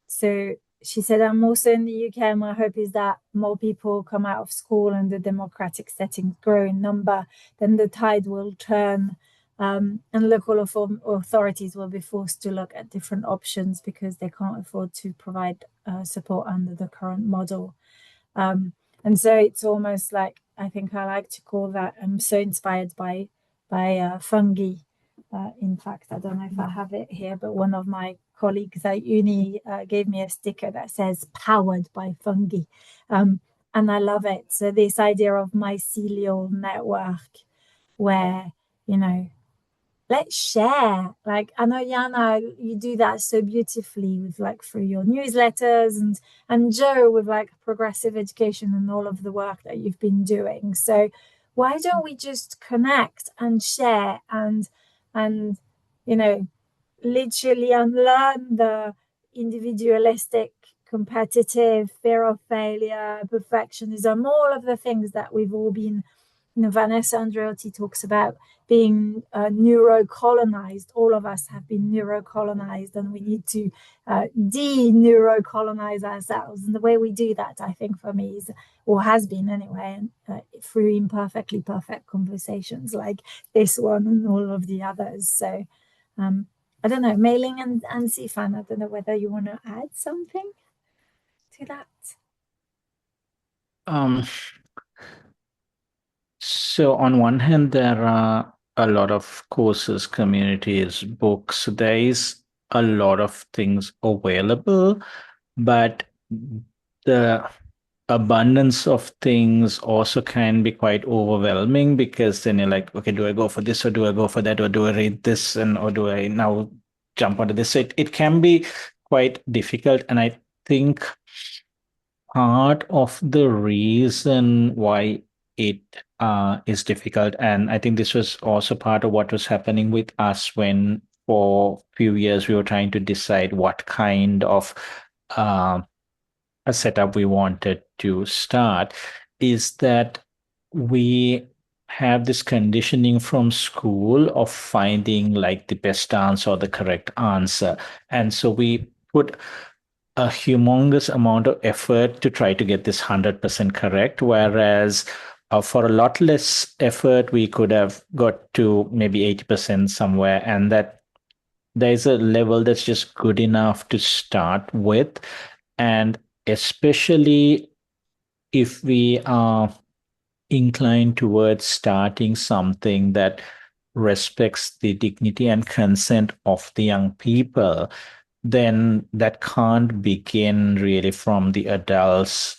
So she said, I'm also in the UK, and my hope is that more people come out of school and the democratic settings grow in number, then the tide will turn. And local authorities will be forced to look at different options because they can't afford to provide support under the current model. And so it's almost like, I think I like to call that, I'm so inspired by fungi. In fact, I don't know if I have it here, but one of my colleagues at uni gave me a sticker that says powered by fungi. And I love it. So this idea of mycelial network where, let's share. Like, I know, Jana, you do that so beautifully with like through your newsletters, and Jo with like progressive education and all of the work that you've been doing. So why don't we just connect and share and literally unlearn the individualistic, competitive, fear of failure, perfectionism, all of the things that we've all been, Vanessa Andreotti talks about being neurocolonized. All of us have been neurocolonized, and we need to de-neurocolonize ourselves. And the way we do that, I think, for me is, or has been anyway, through imperfectly perfect conversations like this one and all of the others. So I don't know, Mei-Ling and Sifaan, I don't know whether you want to add something to that. So on one hand, there are a lot of courses, communities, books. There is a lot of things available, but a abundance of things also can be quite overwhelming, because then you're like, okay, do I go for this or do I go for that, or do I read this and or do I now jump onto this? So it can be quite difficult. And I think part of the reason why it is difficult, and I think this was also part of what was happening with us when for a few years we were trying to decide what kind of uh, a setup we wanted to start, is that we have this conditioning from school of finding like the best answer or the correct answer. And so we put a humongous amount of effort to try to get this 100% correct, whereas for a lot less effort, we could have got to maybe 80% somewhere. And that there's a level that's just good enough to start with. And especially if we are inclined towards starting something that respects the dignity and consent of the young people, then that can't begin really from the adults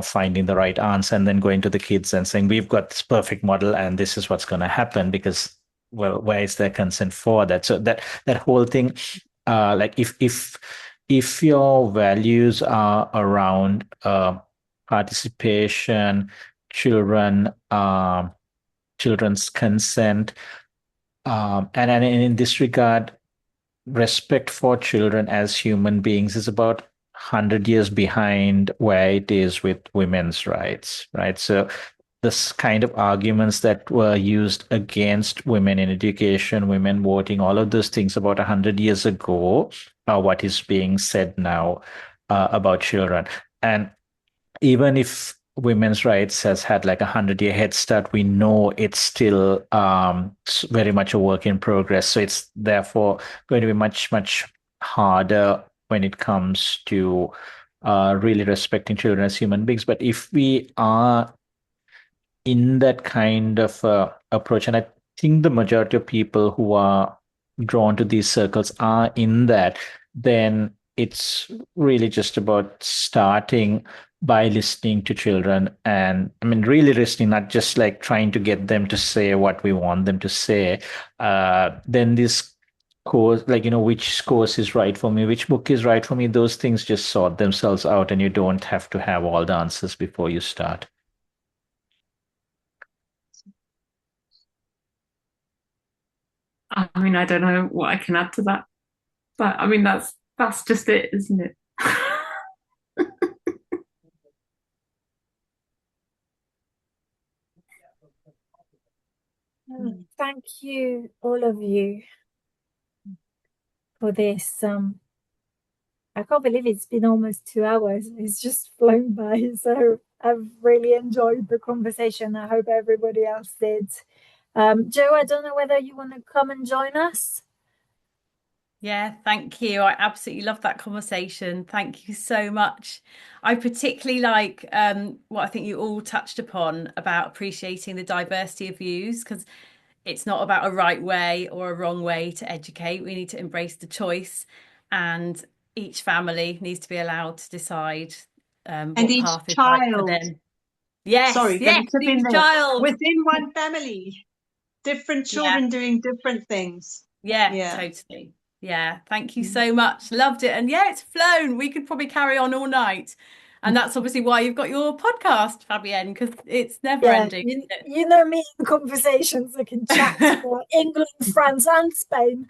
finding the right answer and then going to the kids and saying, we've got this perfect model and this is what's going to happen, because, well, where is their consent for that? So that whole thing, like if your values are around participation, children, children's consent, and in this regard, respect for children as human beings is about 100 years behind where it is with women's rights, right? So this kind of arguments that were used against women in education, women voting, all of those things about 100 years ago are what is being said now about children. And even if women's rights has had like 100-year head start, we know it's still very much a work in progress. So it's therefore going to be much, much harder when it comes to really respecting children as human beings. But if we are in that kind of approach, and I think the majority of people who are drawn to these circles are in that, then it's really just about starting by listening to children. And I mean, really listening, not just like trying to get them to say what we want them to say. Then this course, like, which course is right for me, which book is right for me, those things just sort themselves out, and you don't have to have all the answers before you start. I mean, I don't know what I can add to that, but I mean, that's just it, isn't it? Thank you, all of you, for this. I can't believe it's been almost 2 hours. It's just flown by. So I've really enjoyed the conversation. I hope everybody else did. Joe, I don't know whether you want to come and join us. Yeah, thank you. I absolutely love that conversation. Thank you so much. I particularly like what I think you all touched upon about appreciating the diversity of views, because it's not about a right way or a wrong way to educate. We need to embrace the choice, and each family needs to be allowed to decide And what each path is right for child, them. Yes, sorry, yes, gonna chip in each there. child. Within one family, different children doing different things. Yeah, totally. Yeah, thank you so much. Loved it. And yeah, it's flown. We could probably carry on all night. And that's obviously why you've got your podcast, Fabienne, because it's never ending. You know me in conversations, I can chat for England, France, and Spain.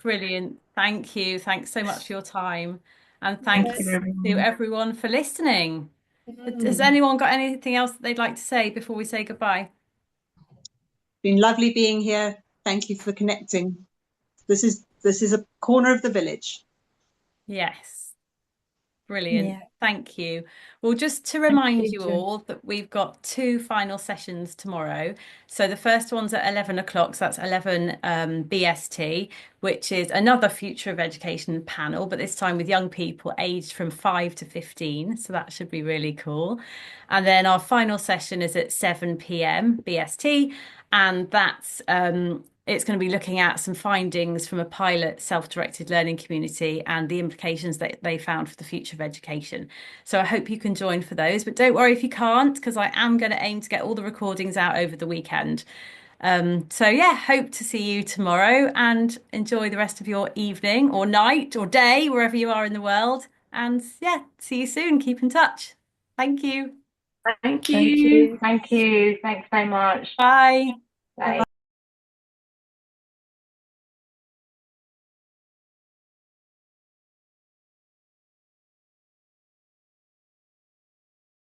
Brilliant. Thank you. Thanks so much for your time. And thanks to everyone for listening. Has anyone got anything else that they'd like to say before we say goodbye? Been lovely being here. Thank you for connecting. This is a corner of the village. Yes. Brilliant. Yeah. Thank you. Well, just to remind you all that we've got 2 final sessions tomorrow. So the first one's at 11 o'clock. So that's 11 BST, which is another Future of Education panel, but this time with young people aged from 5 to 15. So that should be really cool. And then our final session is at 7 p.m. BST. And that's it's going to be looking at some findings from a pilot self-directed learning community and the implications that they found for the future of education. So I hope you can join for those, but don't worry if you can't, because I am going to aim to get all the recordings out over the weekend. So yeah, hope to see you tomorrow, and enjoy the rest of your evening or night or day, wherever you are in the world. And yeah, see you soon. Keep in touch. Thank you. Thank Thank you. you. Thank you. Thanks so much. Bye. Bye.